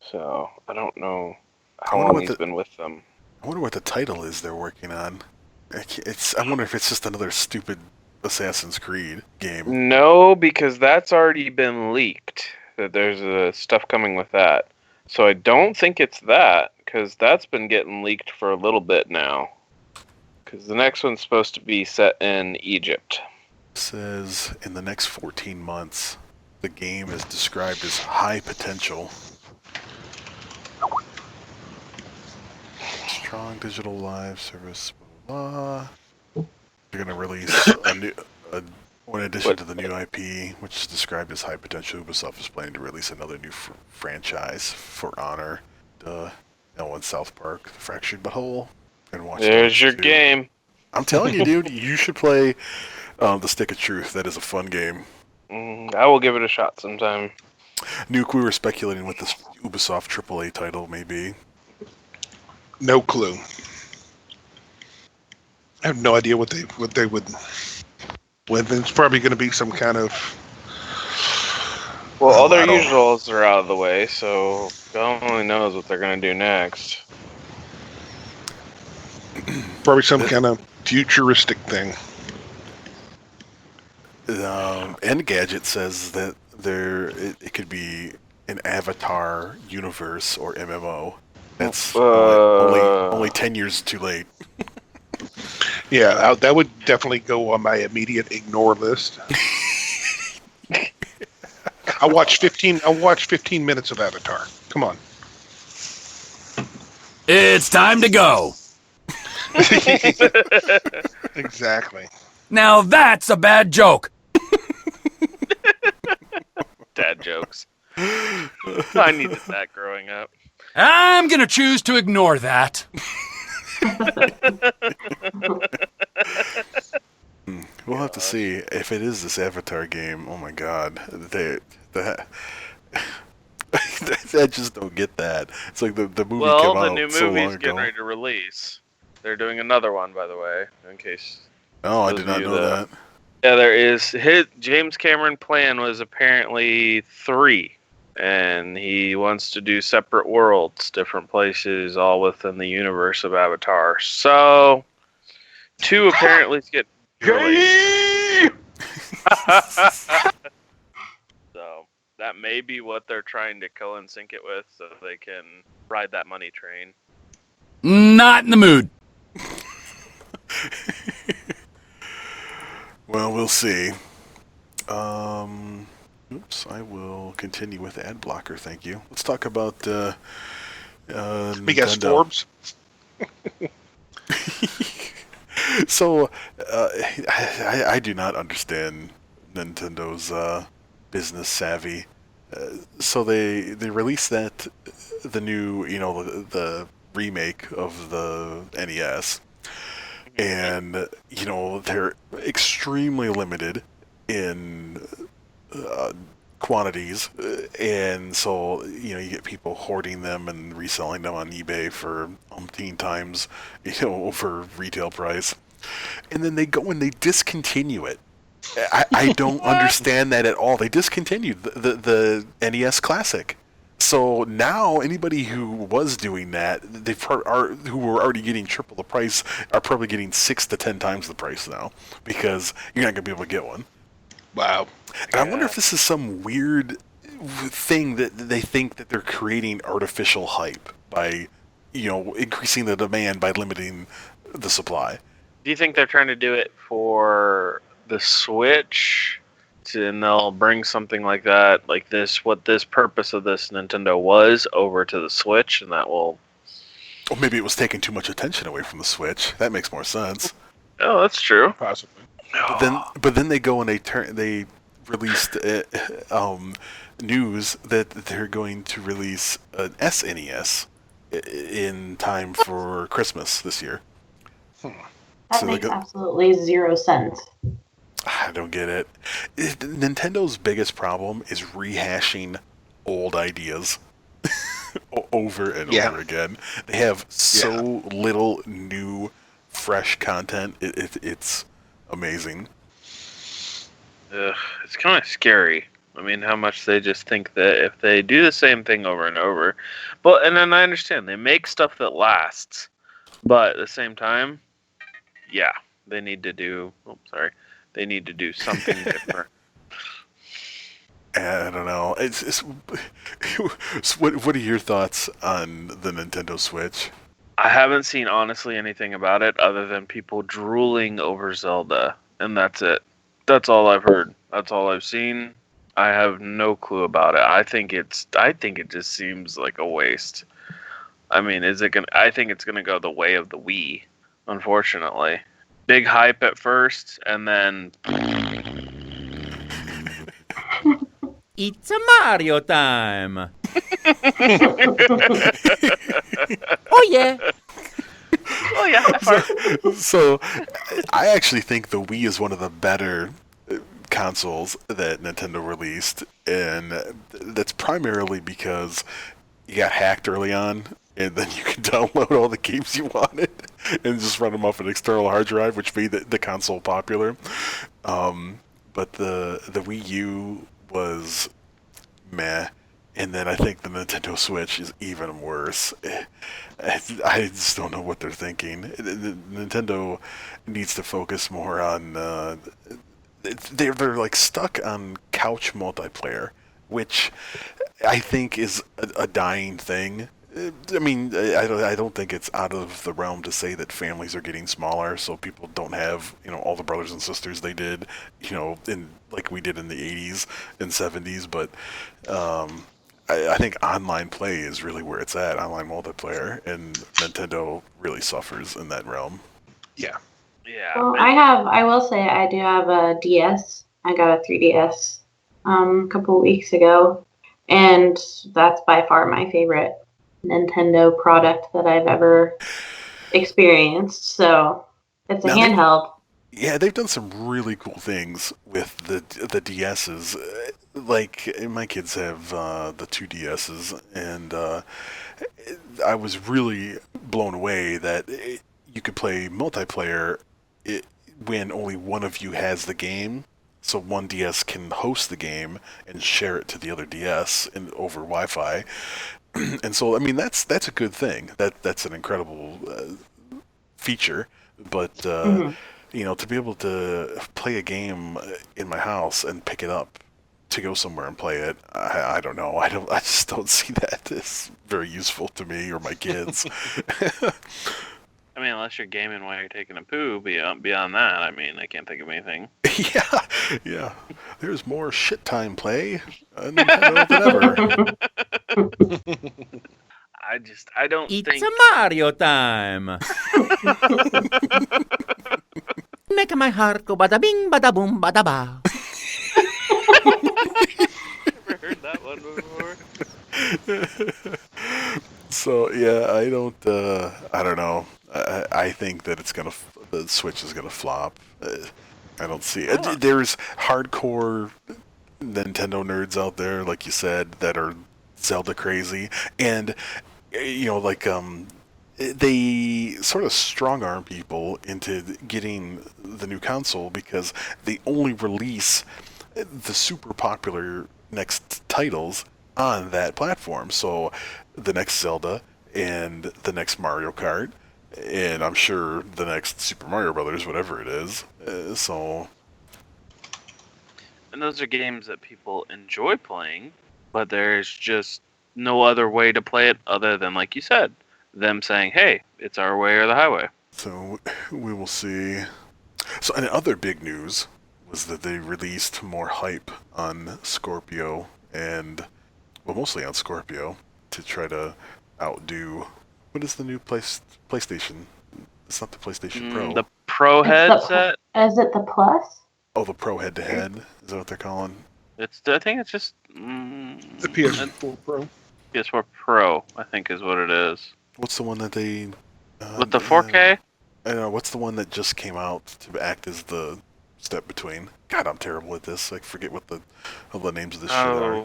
So, I don't know how long he's been with them. I wonder what the title is they're working on. I wonder if it's just another stupid Assassin's Creed game. No, because that's already been leaked. That there's stuff coming with that. So I don't think it's that, because that's been getting leaked for a little bit now. Because the next one's supposed to be set in Egypt. It says, in the next 14 months, the game is described as high potential. Strong digital live service, blah, blah. They're going to release in addition to the new IP, which is described as high potential. Ubisoft is planning to release another new franchise, For Honor, and South Park, The Fractured But Whole, and Watch Dogs There's your 2. game. I'm telling you, dude, you should play The Stick of Truth. That is a fun game. I will give it a shot sometime. Nuke, we were speculating what this Ubisoft AAA title may be. No clue. I have no idea what they would. It's probably going to be some kind of. Well, all their usuals are out of the way, so God only knows what they're going to do next. Probably some kind of futuristic thing. Engadget says that it could be an Avatar universe or MMO. That's only 10 years too late. Yeah, that would definitely go on my immediate ignore list. I watched 15 minutes of Avatar. Come on. It's time to go. Exactly. Now that's a bad joke. Dad jokes. I needed that growing up. I'm gonna choose to ignore that. We'll have to see if it is this Avatar game. Oh my god, I just don't get that. It's like the movie came out the new so long movie's ago. getting ready to release. They're doing another one, by the way, in case. Oh, I did not know that. Yeah, there is. James Cameron's plan was apparently 3. and he wants to do separate worlds, different places, all within the universe of Avatar. So, 2 apparently is getting released. So that may be what they're trying to co-sync it with, so they can ride that money train. Not in the mood. Well, we'll see. Oops, I will continue with ad blocker. Thank you. Let's talk about We got Nintendo. Forbes. So, I do not understand Nintendo's business savvy. So they released the new, the remake of the NES, and they're extremely limited in quantities, and so you get people hoarding them and reselling them on eBay for umpteen times, over retail price, and then they go and they discontinue it. I don't understand that at all. They discontinued the NES Classic. So now anybody who was doing that, who were already getting triple the price, are probably getting 6 to 10 times the price now, because you're not going to be able to get one. Wow. And I wonder if this is some weird thing that they think that they're creating artificial hype by, increasing the demand by limiting the supply. Do you think they're trying to do it for the Switch? And they'll bring something like that, like this, what this purpose of this Nintendo was, over to the Switch, and that will... Or maybe it was taking too much attention away from the Switch. That makes more sense. Oh, that's true. Possibly. But then they go and they released news that they're going to release an SNES in time for Christmas this year. That makes absolutely 0 sense. I don't get it. Nintendo's biggest problem is rehashing old ideas over and over again. They have so little new, fresh content. It's amazing. It's kind of scary. I mean, how much they just think that if they do the same thing over and over, and then I understand they make stuff that lasts, but at the same time, they need to do. They need to do something different. I don't know. What are your thoughts on the Nintendo Switch? I haven't seen honestly anything about it other than people drooling over Zelda, and that's it. That's all I've heard. That's all I've seen. I have no clue about it. I think it just seems like a waste. I mean, I think it's gonna go the way of the Wii, unfortunately. Big hype at first, and then... It's a Mario time! Oh yeah! Oh yeah! So, I actually think the Wii is one of the better consoles that Nintendo released, and that's primarily because you got hacked early on, and then you can download all the games you wanted and just run them off an external hard drive, which made the console popular. But the Wii U was meh, and then I think the Nintendo Switch is even worse. I just don't know what they're thinking. Nintendo needs to focus more on... They're like stuck on couch multiplayer, which I think is a dying thing. I mean, I don't think it's out of the realm to say that families are getting smaller, so people don't have, all the brothers and sisters they did, in like we did in the 80s and 70s. But I think online play is really where it's at, online multiplayer, and Nintendo really suffers in that realm. Yeah. Yeah. Well, I will say I do have a DS. I got a 3DS a couple weeks ago, and that's by far my favorite Nintendo product that I've ever experienced. So it's a handheld. They've done some really cool things with the DSs. Like, my kids have the 2 DSs, and I was really blown away that you could play multiplayer when only one of you has the game. so one DS can host the game and share it to the other DS over Wi-Fi. And so, I mean, that's a good thing. That's an incredible feature. But to be able to play a game in my house and pick it up to go somewhere and play it, I don't know. I just don't see that as very useful to me or my kids. I mean, unless you're gaming while you're taking a poo. Beyond that, I mean, I can't think of anything. Yeah. There's more shit time play Nintendo than ever. I don't It's think. a Mario time. Make my heart go bada bing, bada boom, bada ba. Never heard that one before. So yeah, I don't know. I think that the Switch is gonna flop. I don't see it. There's hardcore Nintendo nerds out there, like you said, that are Zelda crazy, and they sort of strong arm people into getting the new console because they only release the super popular next titles on that platform. So the next Zelda and the next Mario Kart, and I'm sure the next Super Mario Brothers, whatever it is. And those are games that people enjoy playing, but there's just no other way to play it other than, like you said, them saying, hey, it's our way or the highway. So we will see. So, and other big news was that they released more hype on Scorpio mostly on Scorpio, to try to outdo. What is the new PlayStation? It's not the PlayStation Pro. The Pro headset? Is it the Plus? Oh, the Pro head-to-head? Is that what they're calling? I think it's just The PS4 Pro. PS4 Pro, I think is what it is. What's the one that they... With the 4K? I don't know. What's the one that just came out to act as the step between? God, I'm terrible at this. I forget what all the names of this shit are.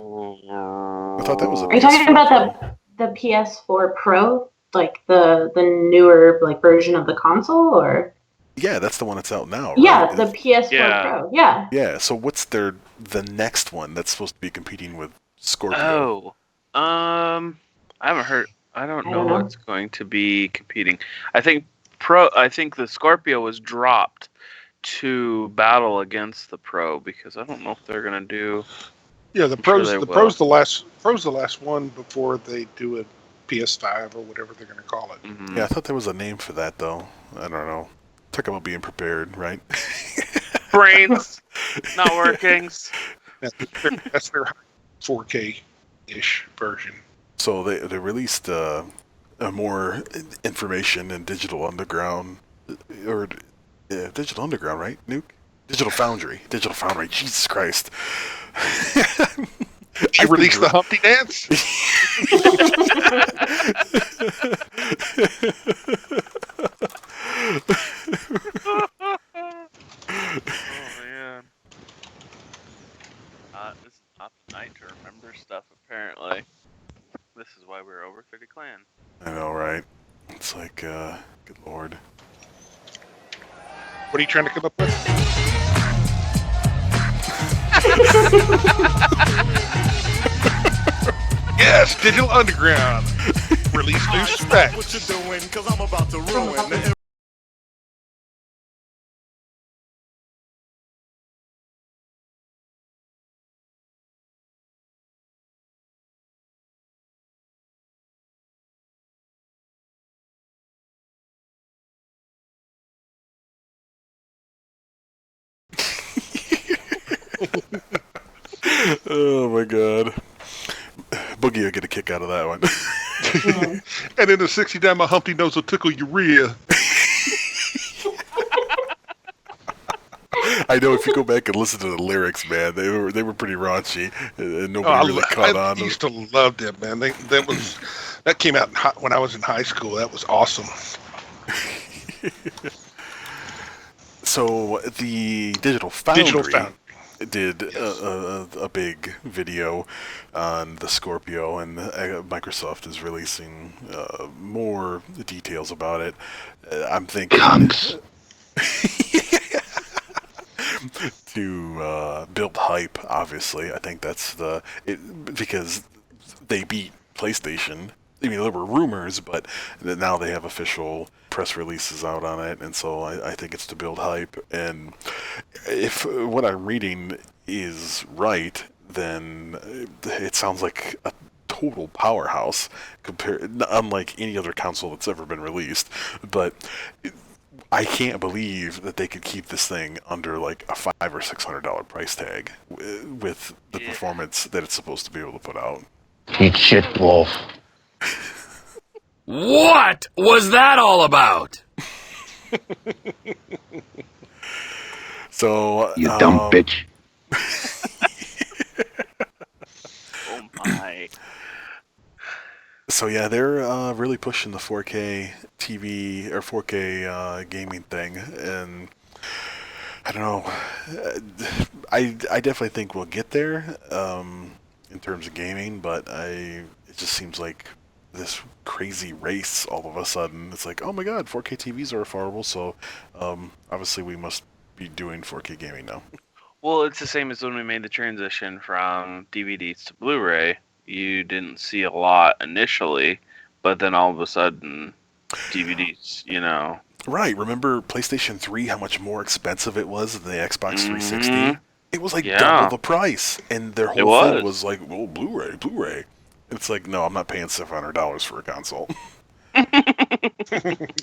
I thought that was a Are you talking about the PS4 Pro? Like the newer version of the console, or? Yeah, that's the one that's out now, right? Yeah, the PS4 Pro. Yeah. Yeah, so what's the next one that's supposed to be competing with Scorpio? I haven't heard. I don't know what's going to be competing. I think the Scorpio was dropped to battle against the Pro because I don't know if they're gonna do. Yeah, the Pro's the last one before they do a PS5 or whatever they're gonna call it. Mm-hmm. Yeah, I thought there was a name for that though. I don't know. Talk about being prepared, right? Brains not working. That's their 4K-ish version. So they released more information in Digital Underground, Digital Underground, right? Nuke? Digital Foundry. Jesus Christ. She released the Humpty Dance? Oh man. This is not the night to remember stuff, apparently. This is why we're over 30 clan. I know, right? It's like, good lord. What are you trying to come up with? Yes, Digital Underground. Release new specs. What you doing? Cause I'm about to ruin Oh my god. Boogie will get a kick out of that one. And in the 60 time, my Humpty Nose will tickle your rear. I know if you go back and listen to the lyrics, man, they were pretty raunchy, and nobody really caught on. I used to love them, man. That came out when I was in high school. That was awesome. So the Digital Foundry did a big video on the Scorpio, and Microsoft is releasing more details about it. I'm thinking to build hype. Obviously, I think that's because they beat PlayStation. I mean, there were rumors, but now they have official press releases out on it, and so I think it's to build hype. And if what I'm reading is right, then it sounds like a total powerhouse, unlike any other console that's ever been released. But I can't believe that they could keep this thing under like a $500 or $600 price tag with the performance that it's supposed to be able to put out. Eat shit, Wolf. What was that all about? So You dumb bitch. Oh my. So yeah, they're really pushing the 4K TV or 4K gaming thing, and I don't know. I definitely think we'll get there in terms of gaming, but it just seems like this crazy race all of a sudden. It's like, oh my god, 4K TVs are affordable, so obviously we must be doing 4K gaming now. Well, it's the same as when we made the transition from DVDs to Blu-ray. You didn't see a lot initially, but then all of a sudden, DVDs, Right, remember PlayStation 3, how much more expensive it was than the Xbox 360? It was like double the price, and their whole thing was like, oh, Blu-ray. It's like, no, I'm not paying $700 for a console.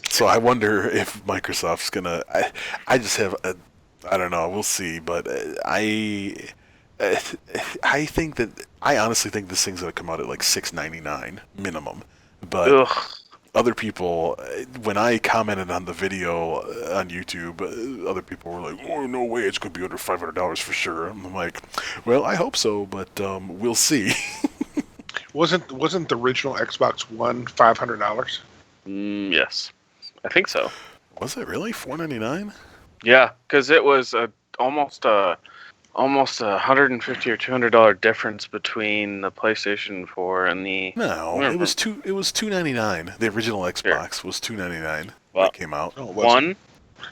So I wonder if Microsoft's gonna. I just have I don't know. We'll see, but I think that I honestly think this thing's gonna come out at like $699 minimum. But other people, when I commented on the video on YouTube, other people were like, "Oh, no way, it's gonna be under $500 for sure." I'm like, well, I hope so, but we'll see. Wasn't the original Xbox One $500? Yes, I think so. Was it really $499? Yeah, because it was almost a $150 or $200 difference between the PlayStation 4 and the. No, it was $299. The original Xbox was $299 when it came out. Oh, One?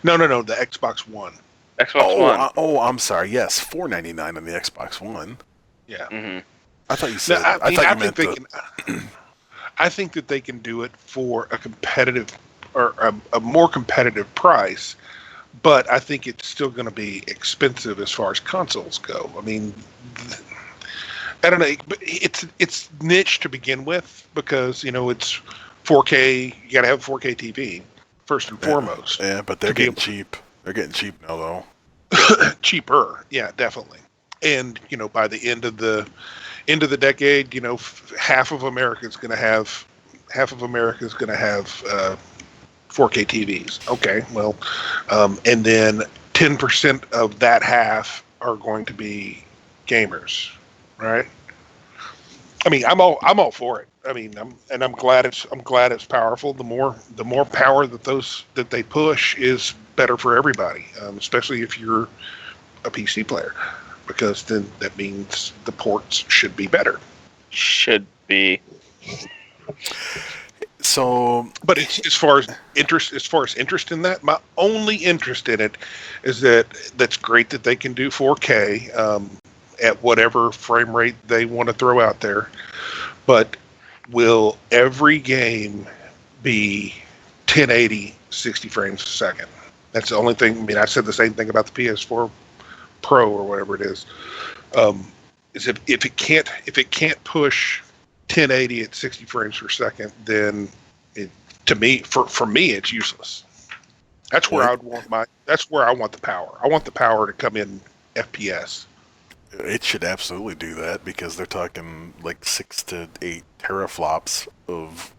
No, the Xbox One. Xbox One. I'm sorry. Yes, $499 on the Xbox One. Yeah. Mm-hmm. I thought you said. No, I think that they can do it for a competitive or a more competitive price, but I think it's still going to be expensive as far as consoles go. I mean, I don't know, but it's niche to begin with because it's 4K. You got to have a 4K TV first and foremost. Yeah, but they're getting cheap. They're getting cheap now, though. Cheaper, yeah, definitely. And by the end of the decade, half of America is going to have 4K TVs. Okay, well, and then 10% of that half are going to be gamers, right? I mean, I'm all for it. I mean, I'm glad it's powerful. The more power that they push is better for everybody, especially if you're a PC player, because then that means the ports should be better. Should be. So, but as far as interest in that, my only interest in it is that's great that they can do 4K at whatever frame rate they want to throw out there. But will every game be 1080 60 frames a second? That's the only thing. I mean, I said the same thing about the PS4 Pro or whatever it is. Is if it can't push 1080 at 60 frames per second, then for me it's useless. That's where I want the power. I want the power to come in FPS. It should absolutely do that because they're talking like 6 to 8 teraflops of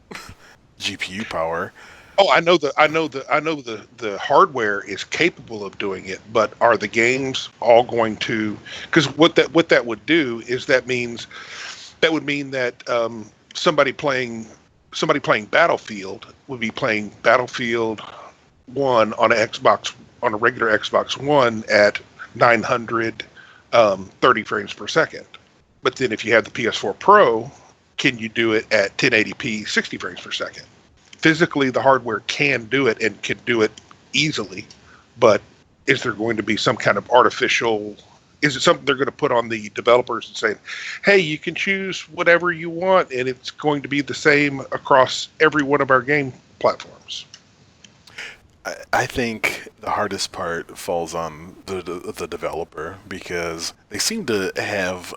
GPU power. Oh, I know the hardware is capable of doing it, but are the games all going to? Because what that would do is that would mean that somebody playing Battlefield would be playing Battlefield 1 on a regular Xbox One at 930 frames per second. But then if you have the PS4 Pro, can you do it at 1080p 60 frames per second? Physically, the hardware can do it and can do it easily, but is there going to be some kind of artificial? Is it something they're going to put on the developers and say, "Hey, you can choose whatever you want, and it's going to be the same across every one of our game platforms"? I think the hardest part falls on the developer, because they seem to have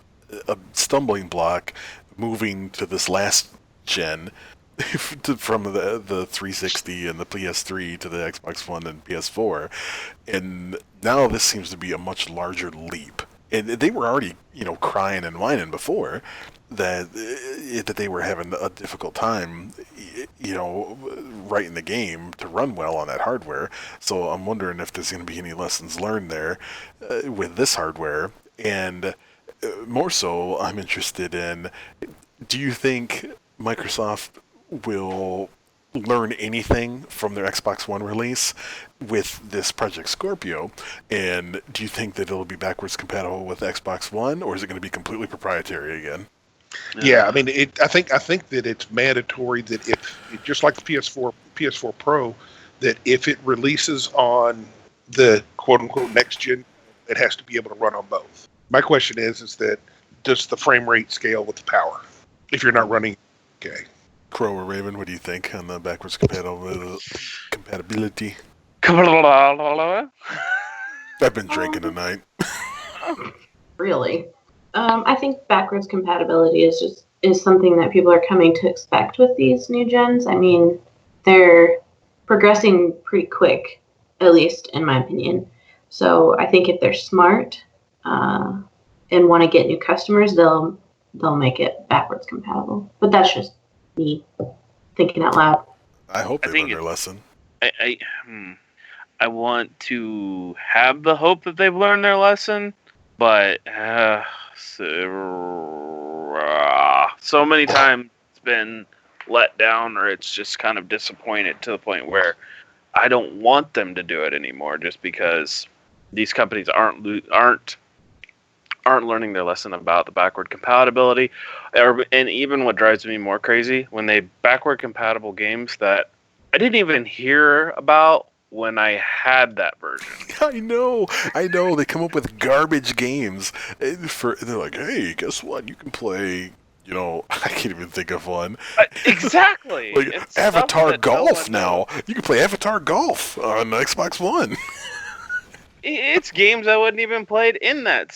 a stumbling block moving to this last gen from the 360 and the PS3 to the Xbox One and PS4, and now this seems to be a much larger leap. And they were already, crying and whining before that they were having a difficult time, writing the game to run well on that hardware. So I'm wondering if there's going to be any lessons learned there with this hardware. And more so, I'm interested in, do you think Microsoft will learn anything from their Xbox One release with this Project Scorpio? And do you think that it'll be backwards compatible with Xbox One, or is it going to be completely proprietary again? Yeah, I mean, I think that it's mandatory that if, just like the PS4 Pro, that if it releases on the quote unquote next gen, it has to be able to run on both. My question is that does the frame rate scale with the power if you're not running? Okay. Crow or Raven, what do you think on the backwards compatibility? I've been drinking tonight. Really. I think backwards compatibility is something that people are coming to expect with these new gens. I mean, they're progressing pretty quick, at least in my opinion. So I think if they're smart and want to get new customers, they'll make it backwards compatible. But that's just me thinking out loud. I hope they learn their lesson. I want to have the hope that they've learned their lesson, but so many times it's been let down, or it's just kind of disappointed to the point where I don't want them to do it anymore, just because these companies aren't learning their lesson about the backward compatibility. And even what drives me more crazy, when they backward compatible games that I didn't even hear about when I had that version. I know. They come up with garbage games. They're like, hey, guess what? You can play, I can't even think of one. Exactly. Like Avatar Golf now. You can play Avatar Golf on Xbox One. It's games I wouldn't even played in that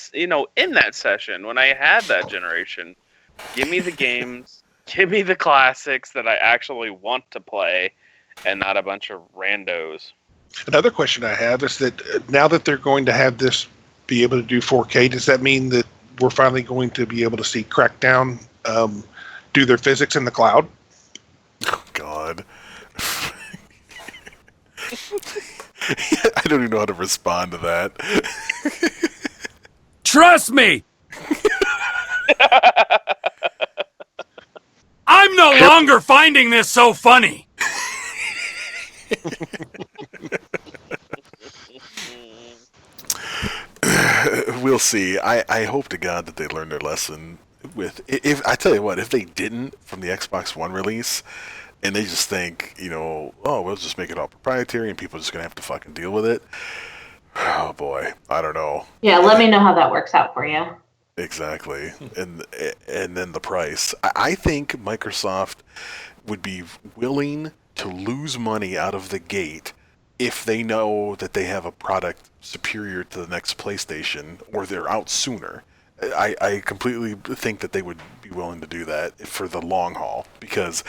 session when I had that generation. Give me the games. Give me the classics that I actually want to play, and not a bunch of randos. Another question I have is that now that they're going to have this be able to do 4K, does that mean that we're finally going to be able to see Crackdown do their physics in the cloud? Oh, God. I don't even know how to respond to that. Trust me! I'm no longer finding this so funny! We'll see. I hope to God that they learn their lesson with. If I tell you what, if they didn't from the Xbox One release, and they just think, we'll just make it all proprietary and people are just gonna have to fucking deal with it. Oh boy, I don't know. Yeah, let me know how that works out for you. Exactly, and then the price. I think Microsoft would be willing to lose money out of the gate if they know that they have a product superior to the next PlayStation, or they're out sooner. I completely think that they would be willing to do that for the long haul, because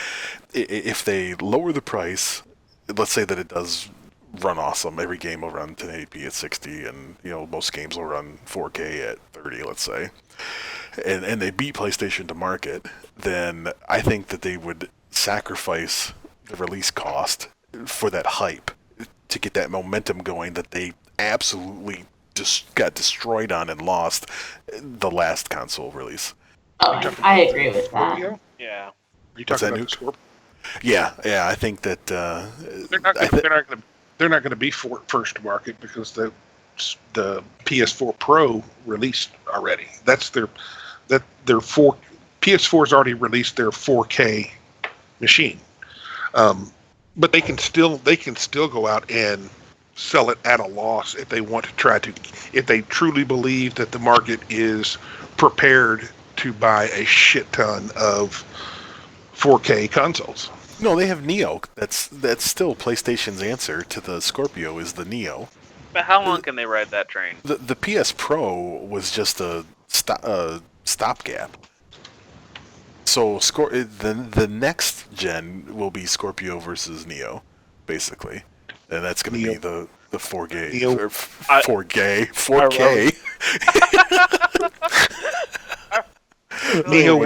if they lower the price, let's say that it does run awesome, every game will run 1080p at 60, and most games will run 4K at 30, let's say, and they beat PlayStation to market, then I think that they would sacrifice the release cost for that hype to get that momentum going that they absolutely just got destroyed on and lost the last console release. Oh, I agree with that. Yeah. Are you talking about Scorpio? Yeah. I think that they're not going to be first to market because the PS4 Pro released already. That's their PS4's already released their 4K machine. But they can still go out and sell it at a loss if they want to try to, if they truly believe that the market is prepared to buy a shit ton of 4K consoles. No, they have Neo. That's still PlayStation's answer to the Scorpio is the Neo. But how long can they ride that train? The PS Pro was just a stopgap. So the next gen will be Scorpio versus Neo, basically, and that's going to be the 4K. Neo. 4K. 4K. Neo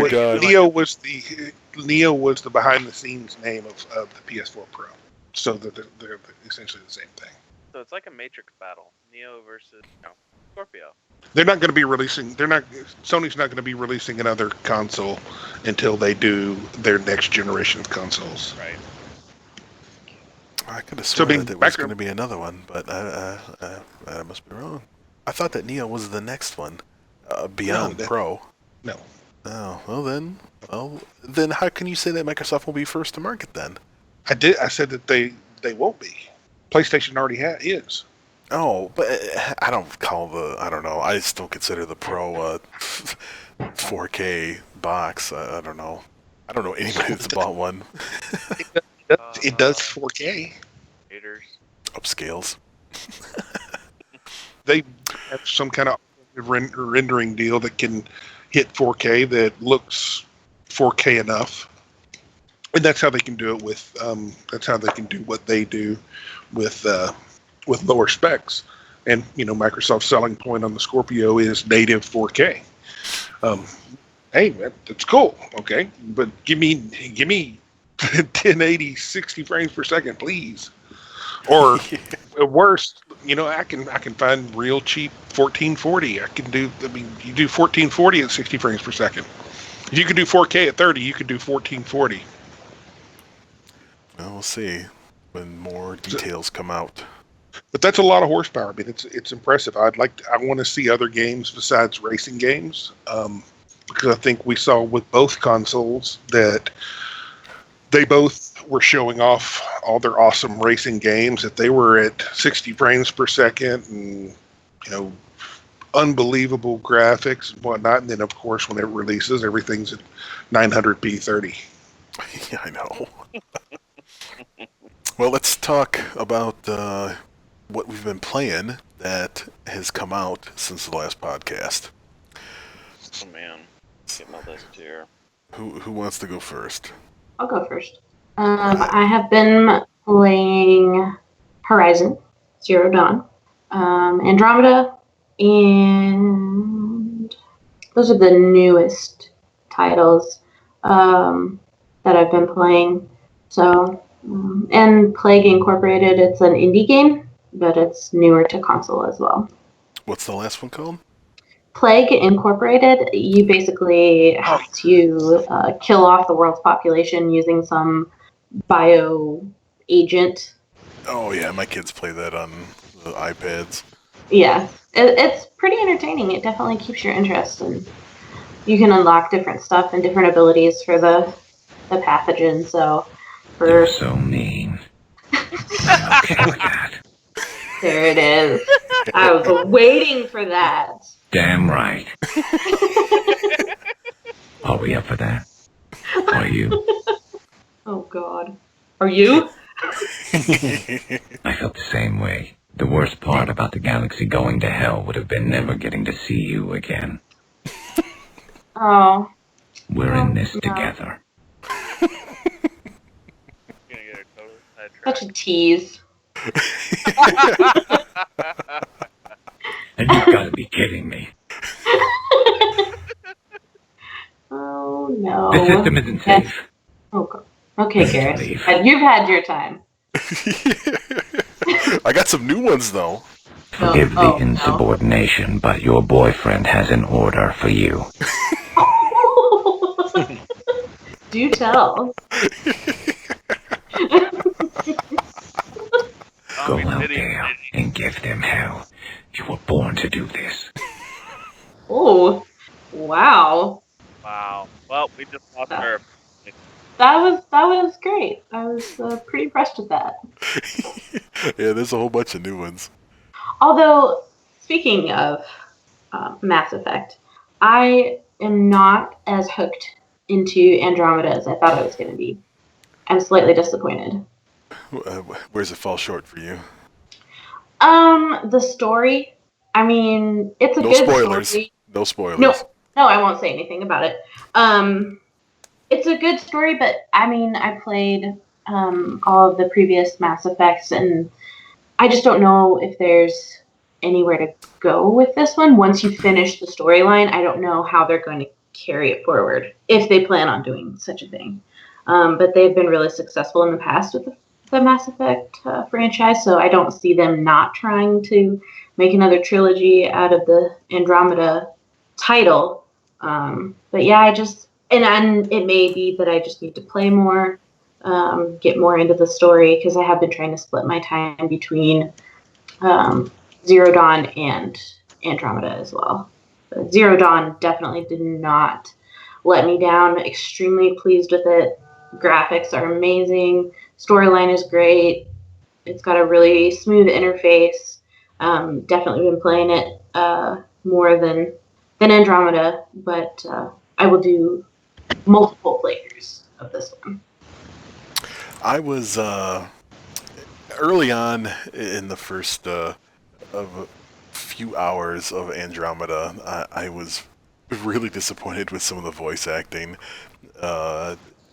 was the behind the scenes name of the PS4 Pro. So they're essentially the same thing. So it's like a Matrix battle. Neo versus Scorpio. They're not going to be releasing. Sony's not going to be releasing another console until they do their next generation of consoles. Right. I could have sworn that it was going to be another one, but I must be wrong. I thought that Neo was the next one, beyond Pro. No. Oh, well then how can you say that Microsoft will be first to market then? I said that they won't be. PlayStation already is. Oh, but I don't know. I still consider the Pro 4K box. I don't know. I don't know anybody that's bought one. It does 4K. Haters. Upscales. They have some kind of rendering deal that can hit 4K that looks 4K enough, and that's how they can do it with. That's how they can do what they do with lower specs. And Microsoft's selling point on the Scorpio is native 4K. Hey, that's cool. Okay, but give me 1080 60 frames per second, please. Or worse, I can find real cheap 1440. You do 1440 at 60 frames per second. If you could do 4K at 30, you could do 1440. Well, we'll see when more details come out. But that's a lot of horsepower. I mean, it's impressive. I want to see other games besides racing games, because I think we saw with both consoles that they both were showing off all their awesome racing games, that they were at 60 frames per second and unbelievable graphics and whatnot. And then of course when it releases, everything's at 900p 30. Yeah, I know. Well, let's talk about what we've been playing that has come out since the last podcast. Oh man, get my list here. Who wants to go first? I'll go first. I have been playing Horizon Zero Dawn, Andromeda, and those are the newest titles that I've been playing. So, and Plague Incorporated, it's an indie game, but it's newer to console as well. What's the last one called? Plague Incorporated. You basically have to kill off the world's population using some bio agent. Oh yeah, my kids play that on the iPads. Yeah, it's pretty entertaining. It definitely keeps your interest, and you can unlock different stuff and different abilities for the pathogen. So, You're so mean. I'm okay with that. There it is. I was waiting for that. Damn right. Are we up for that? Are you? Oh God. Are you? I felt the same way. The worst part about the galaxy going to hell would have been never getting to see you again. Oh. We're in this together. Such a tease. And you've got to be kidding me. Oh no. The system isn't safe. Oh God. Okay, Garrett. You've had your time. I got some new ones though. Forgive the insubordination, but your boyfriend has an order for you. Do tell. Go out there and give them hell. You were born to do this. Oh, wow. Wow. Well, we just lost her. that was great. I was pretty impressed with that. Yeah, there's a whole bunch of new ones. Although, speaking of Mass Effect, I am not as hooked into Andromeda as I thought I was going to be. I'm slightly disappointed. Where does it fall short for you? The story. I mean, it's a No good spoilers. story. No spoilers. No, I won't say anything about it. It's a good story, but I mean, I played all of the previous Mass Effects, and I just don't know if there's anywhere to go with this one. Once you finish the storyline, I don't know how they're going to carry it forward, if they plan on doing such a thing. But they've been really successful in the past with the Mass Effect franchise, so I don't see them not trying to make another trilogy out of the Andromeda title. But yeah, and it may be that I just need to play more, get more into the story, because I have been trying to split my time between Zero Dawn and Andromeda as well. But Zero Dawn definitely did not let me down. Extremely pleased with it. Graphics are amazing. Storyline is great. It's got a really smooth interface. Definitely been playing it more than Andromeda, but I will do multiple playthroughs of this one. I was early on in the first of a few hours of Andromeda. I was really disappointed with some of the voice acting.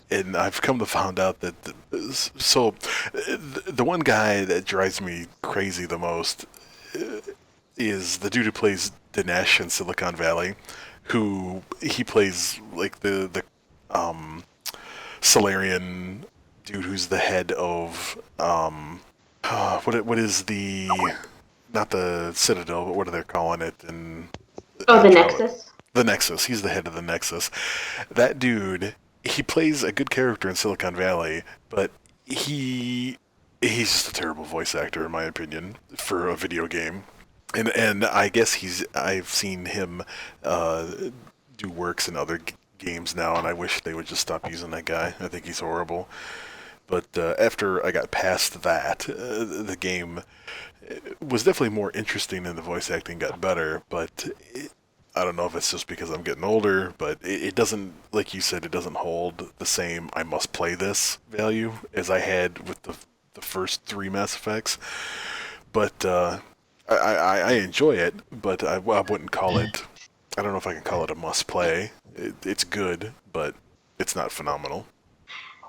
And I've come to find out that the one guy that drives me crazy the most is the dude who plays Dinesh in Silicon Valley, who he plays like the Solarian dude who's the head of what is the, not the Citadel, but what are they calling it? And the Nexus. The Nexus. He's the head of the Nexus. That dude, he plays a good character in Silicon Valley, but he's just a terrible voice actor in my opinion for a video game. And I guess I've seen him do works in other games now, and I wish they would just stop using that guy. I think he's horrible. But after I got past that, the game was definitely more interesting and the voice acting got better, but I don't know if it's just because I'm getting older, but it doesn't, like you said, it doesn't hold the same I must play this value as I had with the first three Mass Effects. But I enjoy it, but I wouldn't call it, I don't know if I can call it a must play. It's good, but it's not phenomenal.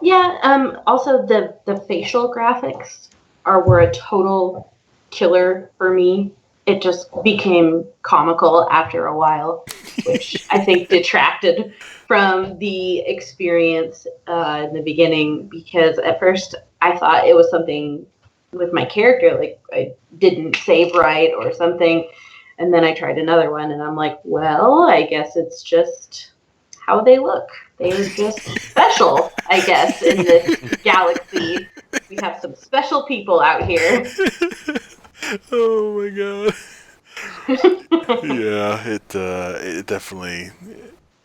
Yeah, also the facial graphics were a total killer for me. It just became comical after a while, which I think detracted from the experience in the beginning, because at first I thought it was something with my character, like I didn't save right or something, and then I tried another one and I'm like, well, I guess it's just how they look. They're just special, I guess, in this galaxy. We have some special people out here. Oh my god. Yeah, it definitely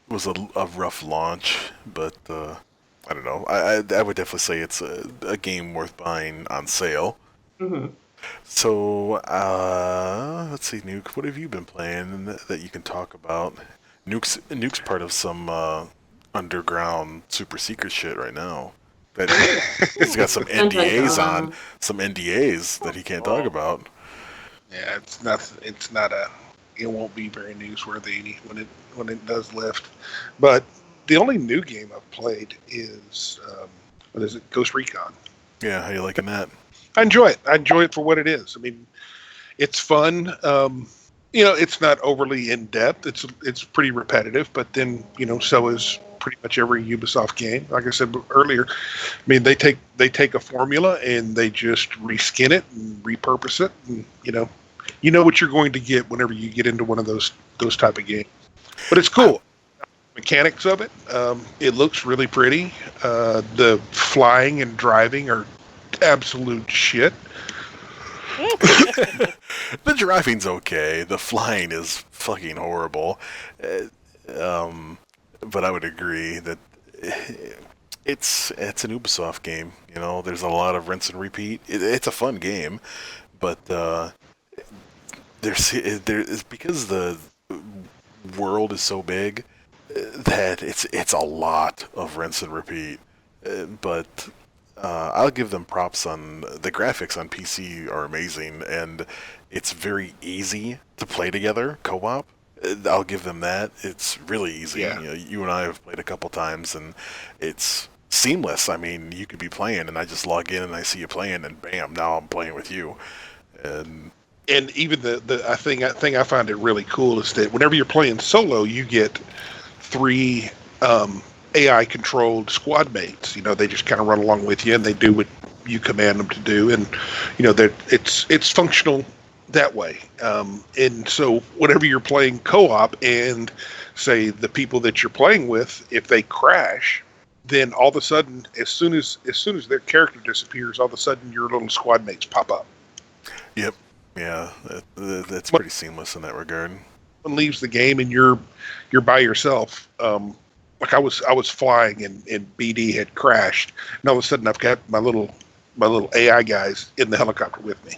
was a rough launch, but I don't know. I would definitely say it's a game worth buying on sale. Mm-hmm. So let's see, Nuke. What have you been playing that you can talk about? Nuke's part of some underground super secret shit right now. That he's got some NDAs on, some NDAs that he can't talk about. Yeah, it's not a. It won't be very newsworthy when it does lift. But the only new game I've played is what is it? Ghost Recon. Yeah, how you liking that? I enjoy it. I enjoy it for what it is. I mean, it's fun. It's not overly in depth. It's pretty repetitive, but then so is pretty much every Ubisoft game. Like I said earlier, I mean they take a formula and they just reskin it and repurpose it, and you know what you're going to get whenever you get into one of those type of games. But it's cool. Mechanics of it. It looks really pretty. The flying and driving are absolute shit. The driving's okay. The flying is fucking horrible. But I would agree that it's an Ubisoft game. You know, there's a lot of rinse and repeat. It's a fun game, but there's because the world is so big that it's a lot of rinse and repeat. But I'll give them props on the graphics on PC are amazing, and it's very easy to play together co-op. I'll give them that. It's really easy. Yeah. You know, you and I have played a couple times, and it's seamless. I mean, you could be playing, and I just log in and I see you playing, and bam, now I'm playing with you. And even the thing I find it really cool is that whenever you're playing solo, you get 3 AI controlled squad mates. You know, they just kind of run along with you and they do what you command them to do, and you know that it's functional that way. And so whenever you're playing co-op and say the people that you're playing with, if they crash, then all of a sudden, as soon as their character disappears, all of a sudden your little squad mates pop up. yep, yeah, that's pretty seamless in that regard. Someone leaves the game and you're by yourself. Like I was flying and BD had crashed, and all of a sudden I've got my little AI guys in the helicopter with me.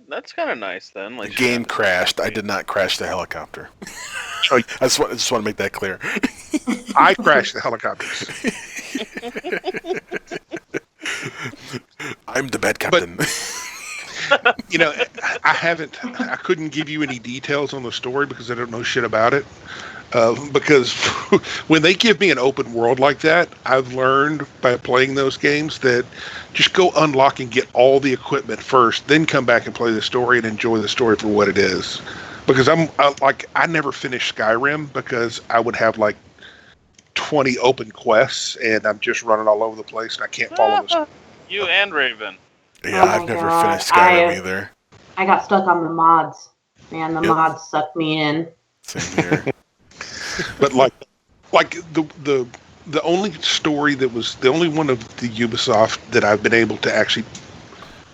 That's kind of nice then. The Like game crashed. I did not crash the helicopter. Oh, I just want to make that clear. I crashed the helicopters. I'm the bad captain. You know, I couldn't give you any details on the story because I don't know shit about it. Because when they give me an open world like that, I've learned by playing those games that just go unlock and get all the equipment first, then come back and play the story and enjoy the story for what it is. Because I never finished Skyrim because I would have like 20 open quests and I'm just running all over the place and I can't follow the story. You and Raven. Yeah, Oh my I've never God. finished Skyrim either. I got stuck on the mods. Man, the Yep. mods sucked me in. Same here. But like the only story that was the only one of the Ubisoft that I've been able to actually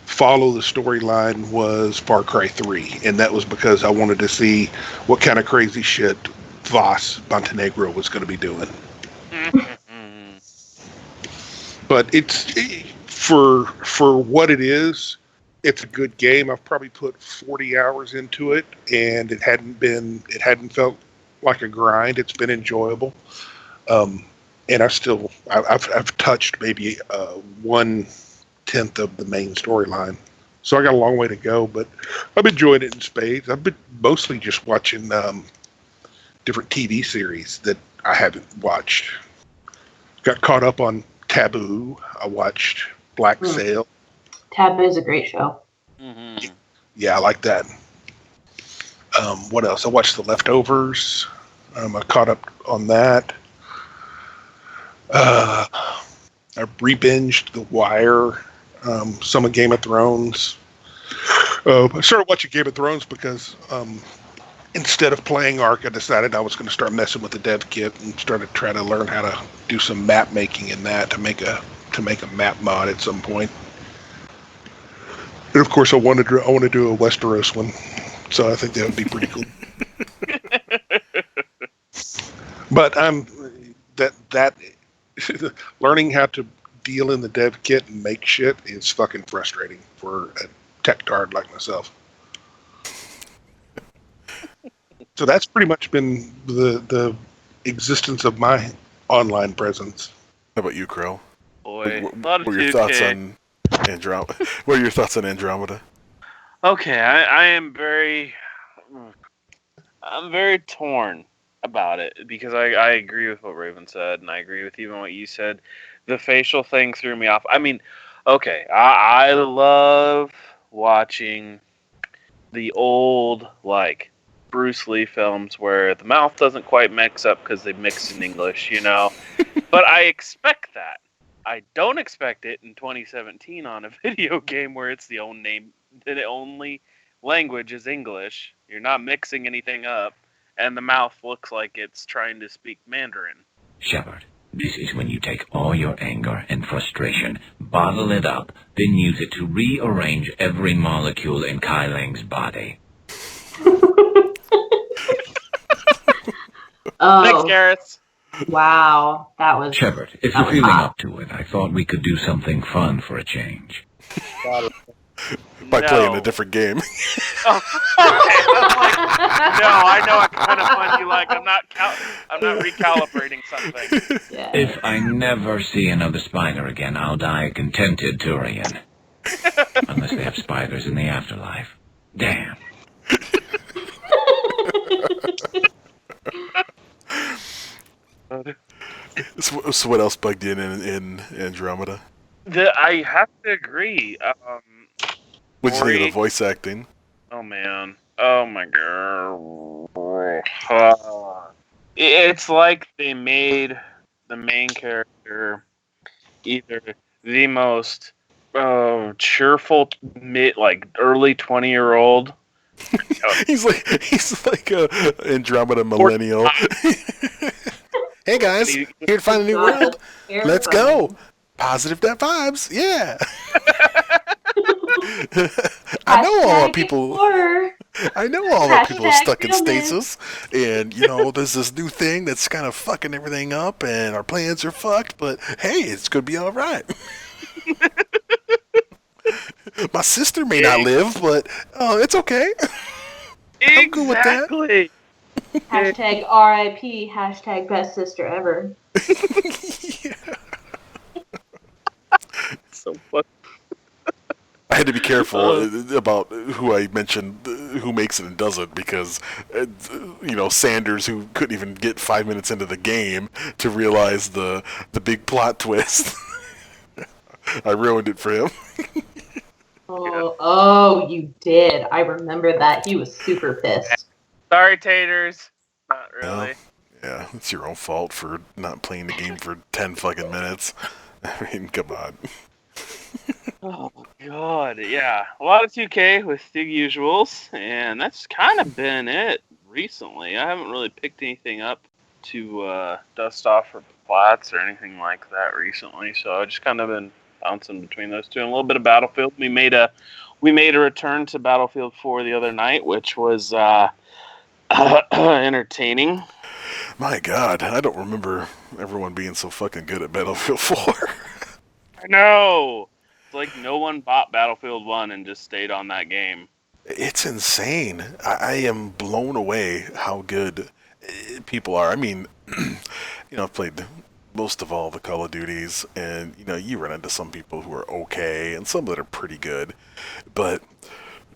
follow the storyline was Far Cry 3, and that was because I wanted to see what kind of crazy shit Voss Montenegro was going to be doing. But for what it is, it's a good game. I've probably put 40 hours into it, and it hadn't felt like a grind. It's been enjoyable, and I've touched maybe 1/10 of the main storyline. So I got a long way to go, but I've enjoyed it in spades. I've been mostly just watching different TV series that I haven't watched. Got caught up on Taboo. I watched Black Sail. Taboo is a great show. Mm-hmm. Yeah, I like that. What else? I watched The Leftovers. I caught up on that. I re-binged The Wire, some of Game of Thrones. I started watching Game of Thrones because instead of playing Ark, I decided I was going to start messing with the dev kit and started trying to learn how to do some map making in that to make a map mod at some point. And of course, I want to do a Westeros one, so I think that would be pretty cool. But that learning how to deal in the dev kit and make shit is fucking frustrating for a tech tard like myself. So that's pretty much been the existence of my online presence. How about you, Crow? Boy, What a lot of were your 2K. thoughts on Andromeda? What are your thoughts on Andromeda? Okay, I'm very torn about it because I agree with what Raven said, and I agree with even what you said. The facial thing threw me off. I mean, okay, I love watching the old, like, Bruce Lee films where the mouth doesn't quite mix up because they mixed in English, you know? But I expect that. I don't expect it in 2017 on a video game where it's the only language is English. You're not mixing anything up, and the mouth looks like it's trying to speak Mandarin. Shepard, this is when you take all your anger and frustration, bottle it up, then use it to rearrange every molecule in Kai Lang's body. Oh, Thanks, Gareth. Wow, that was Shepard, if that you're was feeling hot. up to it, I thought we could do something fun for a change. By playing a No. different game. Oh, okay. I was like, no, I know what kind of fun you like. I'm not recalibrating something. Yeah. If I never see another spider again, I'll die a contented Turian. Unless they have spiders in the afterlife. Damn. So what else bugged you in Andromeda? I have to agree. What'd you think of the Ori- voice acting? Oh man. Oh my god. It's like they made the main character either the most cheerful like early 20-year-old. He's like a Andromeda millennial. Hey guys, here to find a new world. Let's go. Positive net vibes. Yeah. I know all the people. I know all the people are stuck in stasis, and there's this new thing that's kind of fucking everything up, and our plans are fucked. But hey, it's gonna be all right. My sister may not live, but it's okay. I'm good with that. Exactly. Hashtag RIP. Hashtag best sister ever. So fuck. I had to be careful about who I mentioned, who makes it and doesn't, because Sanders, who couldn't even get 5 minutes into the game to realize the big plot twist. I ruined it for him. Oh, you did. I remember that. He was super pissed. Sorry, taters. Not really. Well, yeah, it's your own fault for not playing the game for 10 fucking minutes. I mean, come on. Oh god, yeah. A lot of 2K with the usuals, and that's kind of been it recently. I haven't really picked anything up to dust off for plats or anything like that recently, so I've just kind of been bouncing between those two. And a little bit of Battlefield. We made a return to Battlefield 4 the other night, which was entertaining. My god, I don't remember everyone being so fucking good at Battlefield 4. I know. It's like no one bought Battlefield 1 and just stayed on that game. It's insane. I am blown away how good people are. I mean, I've played most of all the Call of Duties, and you run into some people who are okay and some that are pretty good. But,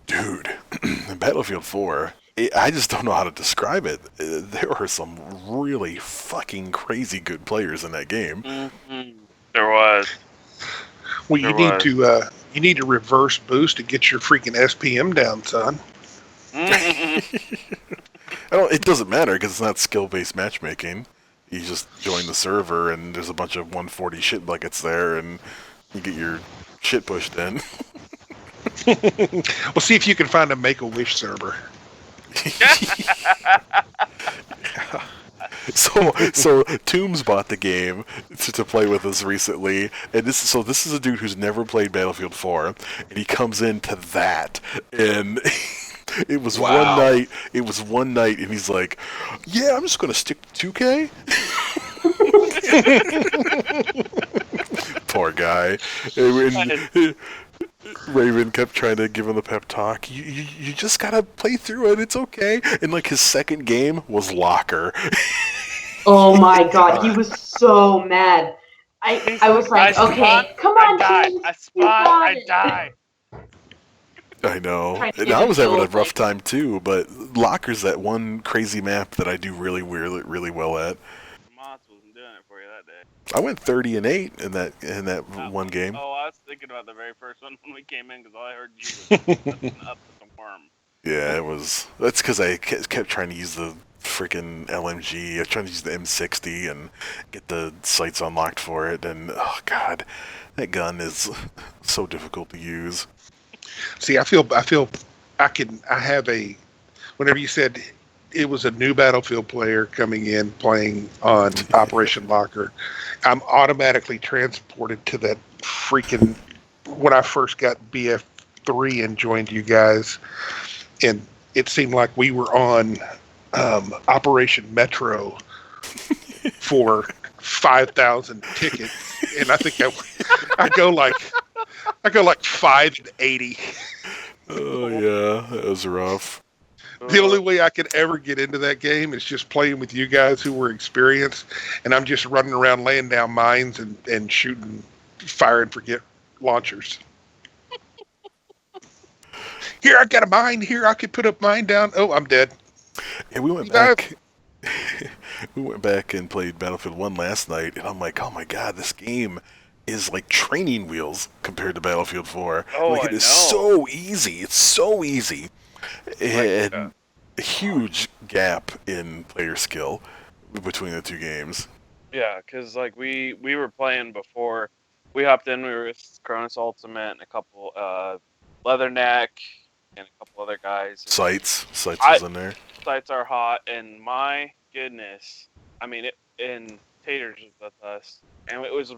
dude, in Battlefield 4, I just don't know how to describe it. There are some really fucking crazy good players in that game. Mm-hmm. There was. Well, you need to reverse boost to get your freaking SPM down, son. It doesn't matter because it's not skill-based matchmaking. You just join the server and there's a bunch of 140 shit buckets there, and you get your shit pushed in. Well, see if you can find a Make-A-Wish server. So Toombs bought the game to play with us recently, and this is a dude who's never played Battlefield 4, and he comes into that, and it was one night. It was one night, and he's like, "Yeah, I'm just gonna stick to 2K." Poor guy. And Raven kept trying to give him the pep talk. You just gotta play through it. It's okay. And like his second game was Locker. Oh my god, he was so mad. I was like, okay, come on, team. I died. I know. And I was having a rough time too, but Locker's that one crazy map that I do really well at. Mods wasn't doing it for you that day. I went 30-8 in that one game. Oh, I was thinking about the very first one when we came in because all I heard you was up with the worm. Yeah, it was. That's because I kept trying to use the freaking LMG. I was trying to use the M60 and get the sights unlocked for it. And oh god, that gun is so difficult to use. See, I have a. Whenever you said it was a new Battlefield player coming in playing on Operation Locker, I'm automatically transported to that freaking when I first got BF3 and joined you guys, and it seemed like we were on Operation Metro for 5,000 tickets, and I think I go like 5-80. Oh yeah, that was rough. The only way I could ever get into that game is just playing with you guys who were experienced, and I'm just running around laying down mines and shooting fire and forget launchers. Here, I got a mine. Here, I could put a mine down. Oh, I'm dead. And we went back. We went back and played Battlefield 1 last night, and I'm like, oh my god, this game is like training wheels compared to Battlefield 4. Oh, like, I it is know. so easy. It's so easy. And that. a huge gap in player skill between the two games. Yeah, because like we were playing before we hopped in. We were with Cronus Ultimate and a couple Leatherneck and a couple other guys. Sights was in there. Sights are hot, and my goodness, I mean, and Taters was with us, and it was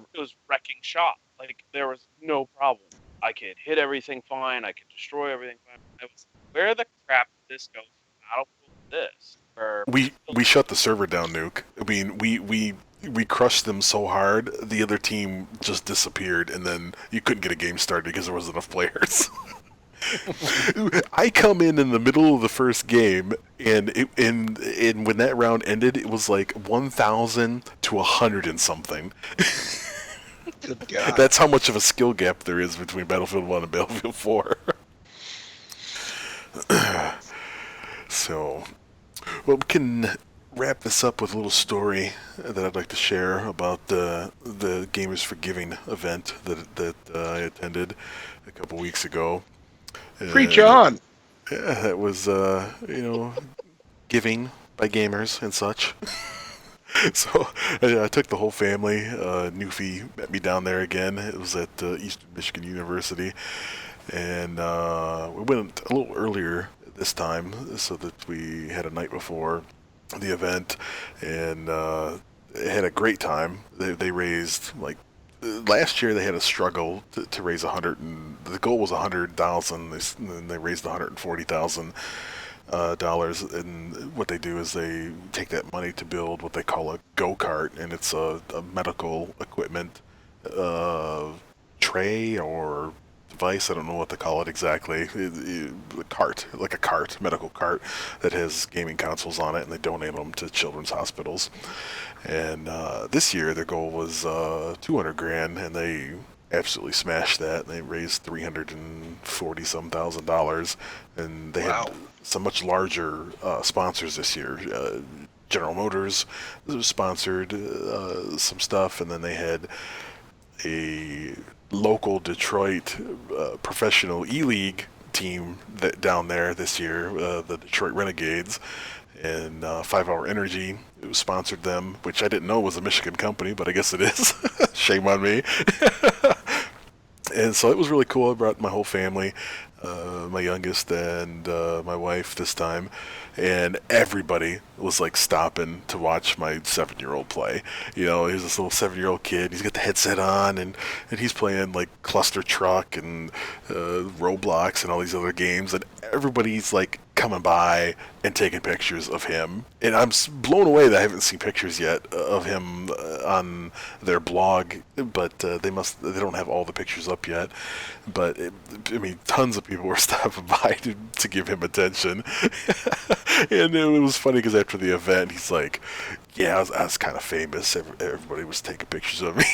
wrecking shop. Like there was no problem. I could hit everything fine. I could destroy everything fine. I was where the crap did this go? Battlefield this? Or We shut the server down, Nuke. I mean, we crushed them so hard, the other team just disappeared, and then you couldn't get a game started because there wasn't enough players. I come in the middle of the first game, and when that round ended, it was like 1,000 to 100 and something. Good God. That's how much of a skill gap there is between Battlefield 1 and Battlefield 4. So, well, we can wrap this up with a little story that I'd like to share about the Gamers for Giving event that I attended a couple weeks ago. Preach on. Yeah, that was giving by gamers and such. So I took the whole family. Newfie met me down there again. It was at Eastern Michigan University, and we went a little earlier this time so that we had a night before the event, and had a great time. They raised like. Last year they had a struggle to raise the goal was $100,000, and they raised $140,000. And what they do is they take that money to build what they call a go-kart, and it's a medical equipment tray or device. I don't know what to call it exactly. A cart, like a cart, medical cart that has gaming consoles on it, and they donate them to children's hospitals. And this year their goal was $200,000, and they absolutely smashed that. They raised $340-some thousand, and they had some much larger sponsors this year. General Motors sponsored some stuff, and then they had a local Detroit professional E-League team down there this year, the Detroit Renegades, and 5 Hour Energy sponsored them, which I didn't know was a Michigan company, but I guess it is. Shame on me. And so it was really cool. I brought my whole family, my youngest and my wife this time, and everybody was like stopping to watch my 7-year-old play. You know, he's this little 7-year-old kid. He's got the headset on, and he's playing like Cluster Truck and Roblox and all these other games, and everybody's like coming by and taking pictures of him. And I'm blown away that I haven't seen pictures yet of him on their blog, but they don't have all the pictures up yet. But I mean, tons of people were stopping by to give him attention. And it was funny because after the event, he's like, yeah, I was kind of famous. Everybody was taking pictures of me.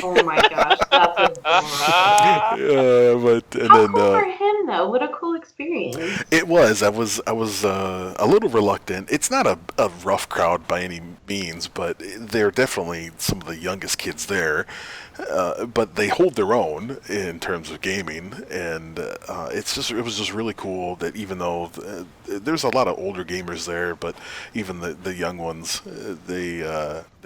Oh my gosh, that's adorable. How cool for him though. What a cool experience. It was. I was a little reluctant. It's not a rough crowd by any means, but they're definitely some of the youngest kids there. But they hold their own in terms of gaming, and it was just really cool that even though there's a lot of older gamers there, but even the young ones, they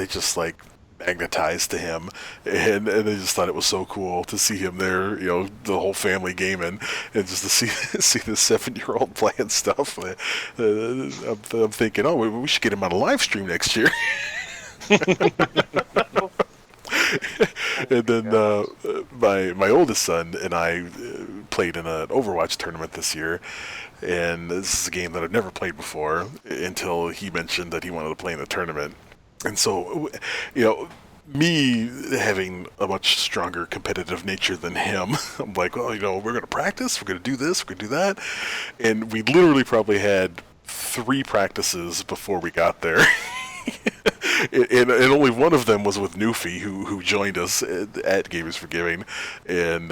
just like magnetized to him, and they just thought it was so cool to see him there, you know, the whole family gaming, and just to see this 7-year-old playing stuff. I'm thinking, oh, we should get him on a live stream next year. And then my oldest son and I played in an Overwatch tournament this year, and this is a game that I've never played before until he mentioned that he wanted to play in the tournament. And so, me having a much stronger competitive nature than him, I'm like, well, we're going to practice, we're going to do this, we're going to do that. And we literally probably had 3 practices before we got there. and only one of them was with Newfie, who joined us at Gamers for Giving. And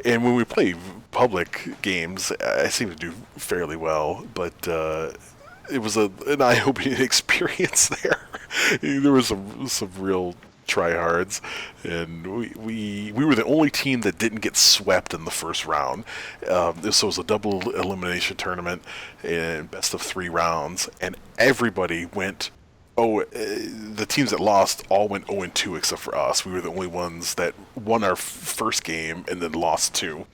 when we play public games, I seem to do fairly well, but it was an eye-opening experience there. There was some real tryhards, and we were the only team that didn't get swept in the first round. This was a double elimination tournament, and best of 3 rounds, and everybody went. The teams that lost all went 0-2 except for us. We were the only ones that won our first game and then lost 2.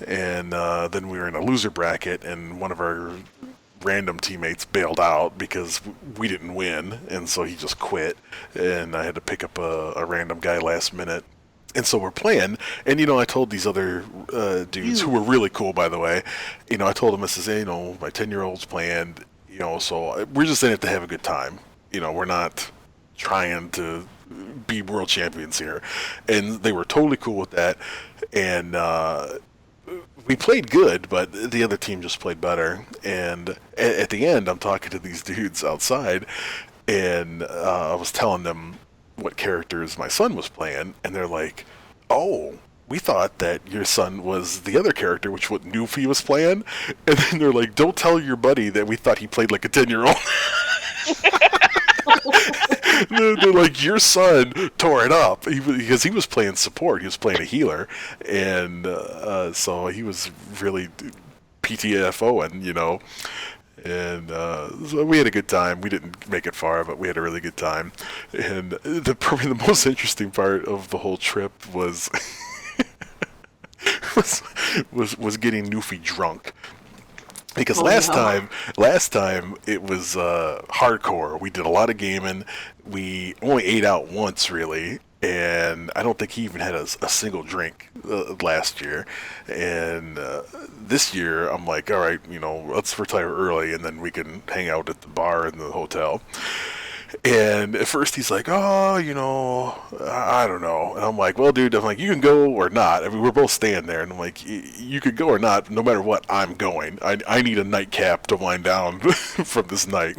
And then we were in a loser bracket, and one of our random teammates bailed out because we didn't win, and so he just quit. And I had to pick up a random guy last minute. And so we're playing, and I told these other dudes who were really cool, by the way. I told them, I says, hey, my 10-year-old's playing. So we're just in it to have a good time. We're not trying to be world champions here. And they were totally cool with that. And we played good, but the other team just played better. And at the end, I'm talking to these dudes outside, and I was telling them what characters my son was playing, and they're like, oh, we thought that your son was the other character, which what Newfie was playing. And then they're like, don't tell your buddy that we thought he played like a 10-year-old. They're like, your son tore it up because he was playing support. He was playing a healer. And so he was really PTFOing, And so we had a good time. We didn't make it far, but we had a really good time. And probably the most interesting part of the whole trip was... was getting Newfie drunk, because last time it was hardcore. We did a lot of gaming. We only ate out once, really, and I don't think he even had a single drink last year. And this year, I'm like, all right, let's retire early, and then we can hang out at the bar in the hotel. And at first he's like, oh, I don't know. And I'm like, well, dude, you can go or not. I mean, we're both staying there. And I'm like, you could go or not. No matter what, I'm going. I need a nightcap to wind down from this night.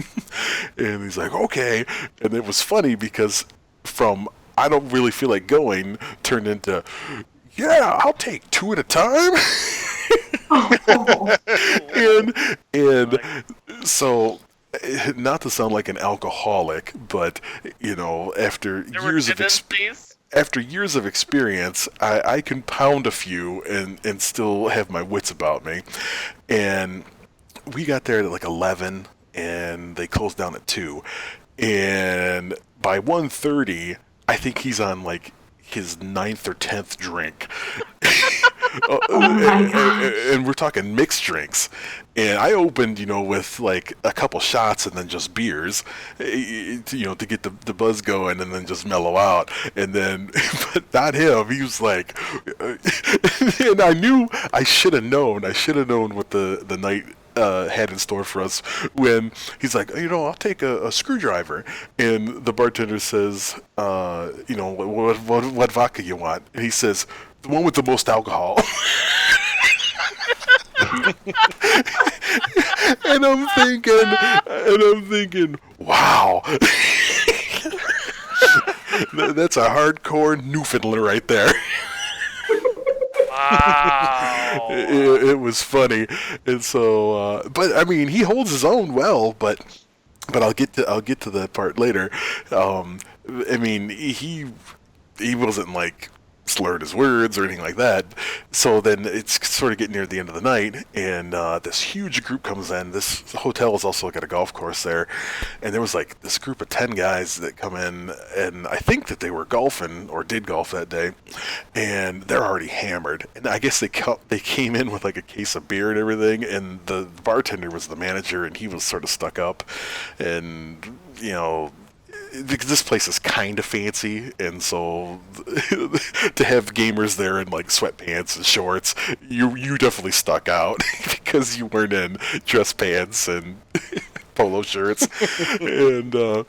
And he's like, okay. And it was funny because from I don't really feel like going turned into, yeah, I'll take 2 at a time. and so... Not to sound like an alcoholic, but after years of experience, I can pound a few and still have my wits about me. And we got there at like 11, and they closed down at 2. And by 1:30, I think he's on like his 9th or 10th drink. And we're talking mixed drinks. And I opened, with like a couple shots and then just beers, to get the buzz going and then just mellow out. And then, but not him. He was like, and I knew I should have known what the night had in store for us when he's like, I'll take a screwdriver. And the bartender says, what vodka you want? And he says, the one with the most alcohol. and I'm thinking, wow. That's a hardcore Newfoundland right there. Wow. It was funny. And so, but I mean, he holds his own well, but I'll get to that part later. I mean, he wasn't like slurred his words or anything like that. So then it's sort of getting near the end of the night, and this huge group comes in. This hotel is also got a golf course there, and there was like this group of 10 guys that come in, and I think that they were golfing or did golf that day, and they're already hammered. And I guess they came in with like a case of beer and everything, and the bartender was the manager, and he was sort of stuck up, and this place is kind of fancy, and so to have gamers there in like sweatpants and shorts, you definitely stuck out because you weren't in dress pants and polo shirts, and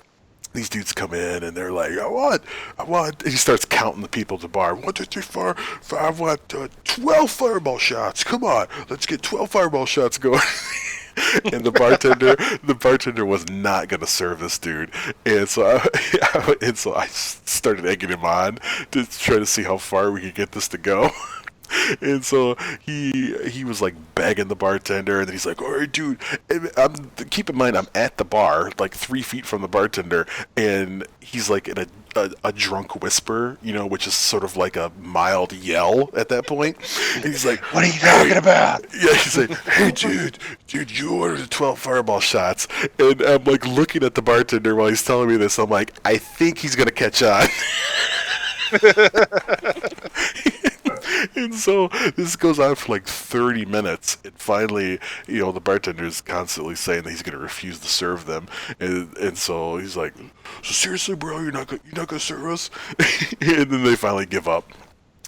these dudes come in and they're like, I want. And he starts counting the people at the bar. 1, 2, 3, 4, 5. I want 12 fireball shots. Come on, let's get 12 fireball shots going. And the bartender was not gonna serve this dude, and so I started egging him on to try to see how far we could get this to go. And so he was like begging the bartender, and then he's like, "All right, dude." Keep in mind, I'm at the bar, like 3 feet from the bartender, and he's like in a drunk whisper, which is sort of like a mild yell at that point. And he's like, What are you talking about? Yeah, he's like, "Hey, dude, you ordered 12 fireball shots," and I'm like looking at the bartender while he's telling me this. I'm like, I think he's gonna catch on. And so this goes on for like 30 minutes, and finally, the bartender is constantly saying that he's going to refuse to serve them, and so he's like, "So seriously, bro, you're not gonna serve us?" And then they finally give up,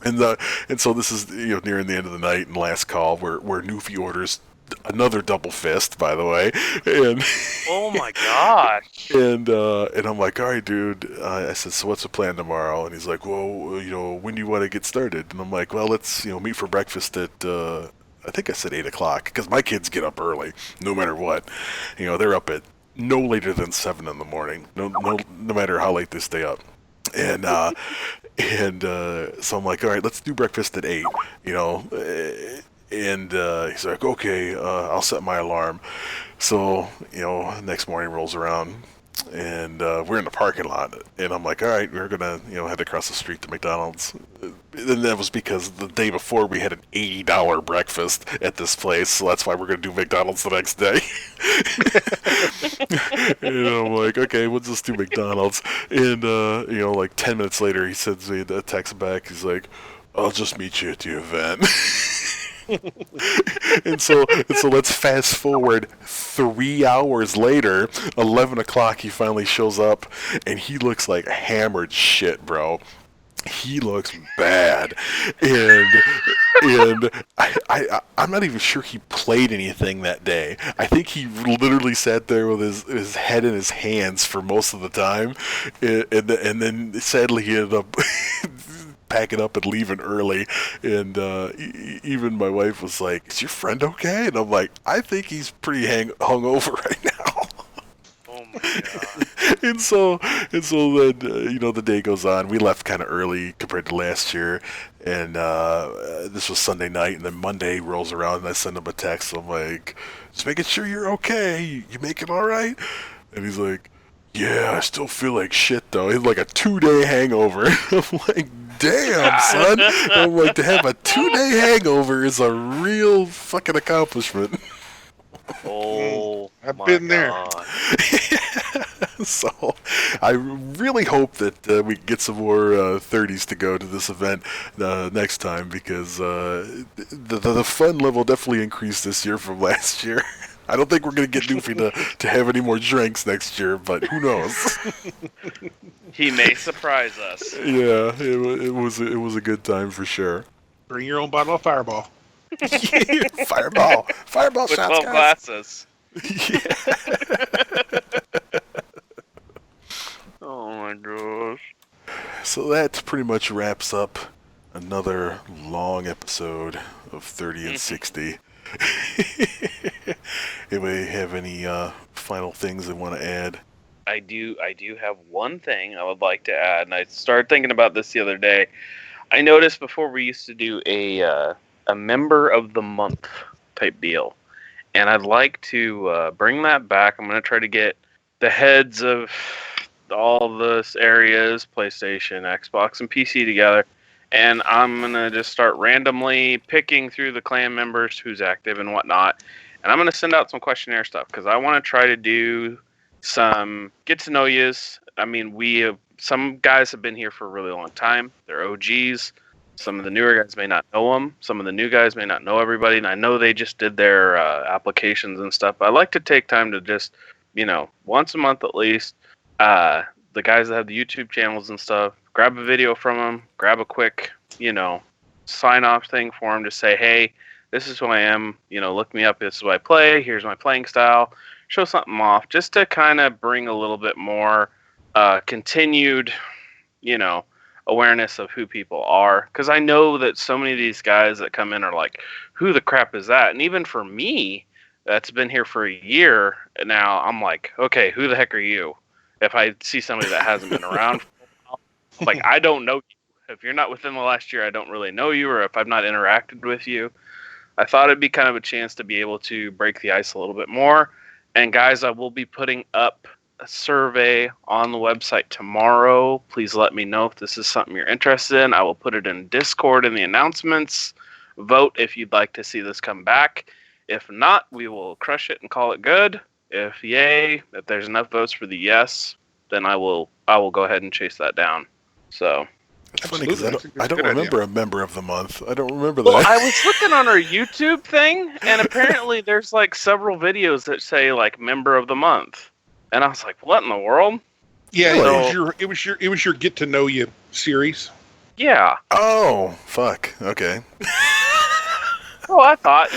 and so this is nearing the end of the night and last call where Newfie orders another double fist, by the way, and Oh my gosh. and I'm like, "All right, dude." I said, "So what's the plan tomorrow?" And he's like, "Well, when do you want to get started?" And I'm like, "Well, let's meet for breakfast at I think I said 8 o'clock because my kids get up early, no matter what. They're up at no later than 7 in the morning, no matter how late they stay up." And so I'm like, "All right, let's do breakfast at 8." And he's like, "Okay, I'll set my alarm." So, next morning rolls around, and we're in the parking lot, and I'm like, "All right, we're gonna, head across the street to McDonald's." And that was because the day before we had an $80 breakfast at this place, so that's why we're gonna do McDonald's the next day. And I'm like, "Okay, we'll just do McDonald's." And like 10 minutes later, he sends me a text back. He's like, "I'll just meet you at the event." and so let's fast forward 3 hours later, 11 o'clock, he finally shows up, and he looks like hammered shit, bro. He looks bad, and I'm not even sure he played anything that day. I think he literally sat there with his head in his hands for most of the time, and then sadly he ended up packing up and leaving early, and even my wife was like, "Is your friend okay?" And I'm like, "I think he's pretty hungover right now." Oh my god. and so then the day goes on. We left kind of early compared to last year, and this was Sunday night, and then Monday rolls around, and I send him a text. I'm like, "Just making sure you're okay. You make it all right?" And he's like, "Yeah, I still feel like shit though." He had like a 2-day hangover. I'm like, "Damn, son." I'm like, to have a 2-day hangover is a real fucking accomplishment. Oh, I've my been there. God. So I really hope that we get some more 30s to go to this event next time, because the fun level definitely increased this year from last year. I don't think we're going to get Doofy to have any more drinks next year, but who knows? He may surprise us. Yeah, it was a good time for sure. Bring your own bottle of Fireball. Fireball With shots, 12 guys. glasses. Yeah. Oh my gosh. So that pretty much wraps up another long episode of 30 and 60. Anybody have any final things they want to add? I do have one thing I would like to add, and I started thinking about this the other day. I noticed before we used to do a member of the month type deal, and I'd like to bring that back. I'm going to try to get the heads of all the areas, PlayStation, Xbox, and PC together, and I'm going to just start randomly picking through the clan members who's active and whatnot, and I'm going to send out some questionnaire stuff, because I want to try to do some get to know yous. I mean, some guys have been here for a really long time. They're OGs. Some of the newer guys may not know them. Some of the new guys may not know everybody, and I know they just did their applications and stuff. But I like to take time to just, once a month at least, the guys that have the YouTube channels and stuff, grab a video from them, grab a quick, sign-off thing for them to say, "Hey, this is who I am. Look me up. This is what I play. Here's my playing style. show something off, just to kind of bring a little bit more continued, awareness of who people are. Because I know that so many of these guys that come in are like, who the crap is that? And even for me, that's been here for a year now, I'm like, okay, who the heck are you? If I see somebody that hasn't been around for a while, I'm like, I don't know you. If you're not within the last year, I don't really know you, or if I've not interacted with you. I thought it'd be kind of a chance to be able to break the ice a little bit more. And guys, I will be putting up a survey on the website tomorrow. Please let me know if this is something you're interested in. I will put it in Discord in the announcements. Vote if you'd like to see this come back. If not, we will crush it and call it good. If there's enough votes for the yes, then I will go ahead and chase that down. So It's funny because Absolutely. I don't remember a member of the month. I don't remember Well, that. I was looking on our YouTube thing, and apparently there's like several videos that say like member of the month, and I was like, what in the world? Yeah, So- it was your get to know you series. Yeah. Oh, fuck. Okay. Well, I thought,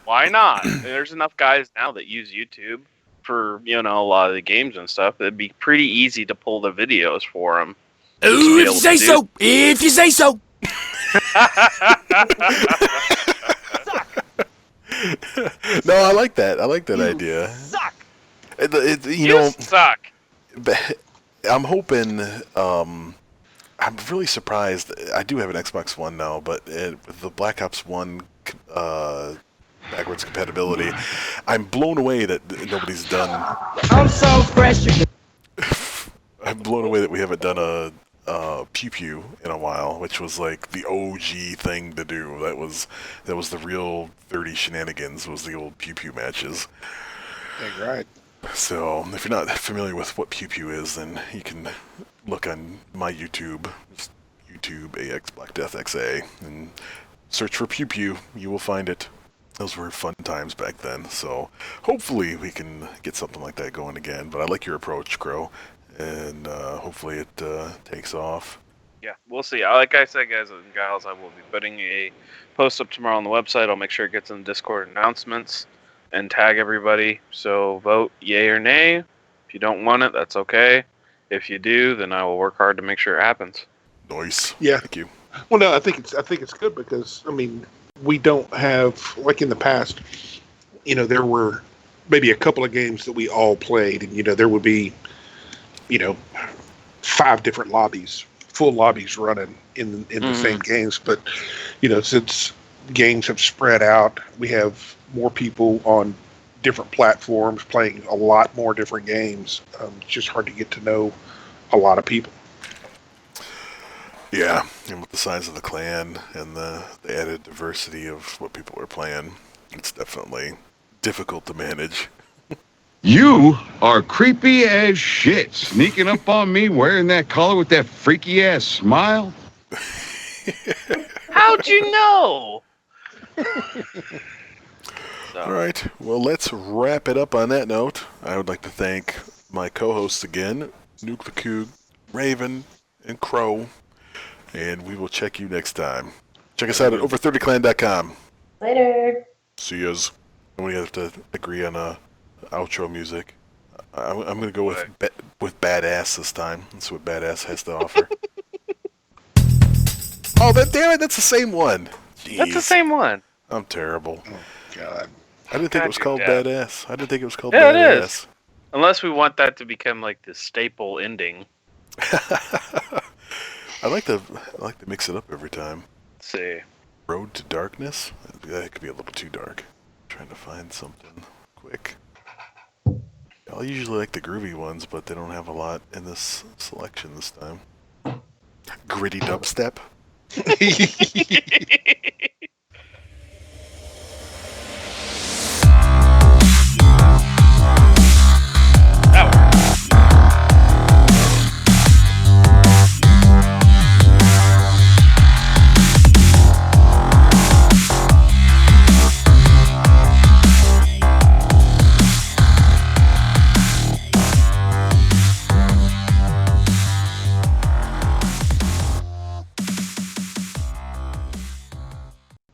why not? There's enough guys now that use YouTube for, a lot of the games and stuff. It'd be pretty easy to pull the videos for them. Ooh, if you say so. If you say so. No, I like that. I like that idea. Suck! You suck. I'm hoping. I'm really surprised. I do have an Xbox One now, but with the Black Ops 1 backwards compatibility, I'm blown away that nobody's done. I'm so fresh. I'm blown away that we haven't done a pew pew in a while, which was like the OG thing to do. That was the real 30 shenanigans. Was the old pew pew matches. Yeah, right. So if you're not familiar with what pew pew is, then you can look on my YouTube, just YouTube AX Black Death XA, and search for pew pew. You will find it. Those were fun times back then. So hopefully we can get something like that going again. But I like your approach, Crow, and hopefully it takes off. Yeah, we'll see. Like I said, guys and gals, I will be putting a post up tomorrow on the website. I'll make sure it gets in the Discord announcements and tag everybody. So vote yay or nay. If you don't want it, that's okay. If you do, then I will work hard to make sure it happens. Nice. Yeah. Thank you. Well, no, I think it's good because we don't have, like in the past, there were maybe a couple of games that we all played, and there would be 5 different lobbies, full lobbies running in the same games. But since games have spread out, we have more people on different platforms playing a lot more different games. It's just hard to get to know a lot of people. Yeah, and with the size of the clan and the added diversity of what people are playing, it's definitely difficult to manage. You are creepy as shit, sneaking up on me wearing that collar with that freaky ass smile. How'd you know? All right, well, let's wrap it up on that note. I would like to thank my co-hosts again, Nuke the Coog, Raven, and Crow, and we will check you next time. Check us out at over30clan.com. Later. See yous. And we have to agree on a outro music. I'm going to go with Badass this time. That's what Badass has to offer. Oh, damn it, that's the same one. Jeez. That's the same one. I'm terrible. Oh, God. I didn't think it was called Death. Badass. I didn't think it was called Yeah, Badass. it is. Unless we want that to become like the staple ending. I like to mix it up every time. Let's see. Road to Darkness? That could be a little too dark. Trying to find something quick. I usually like the groovy ones, but they don't have a lot in this selection this time. Gritty dubstep?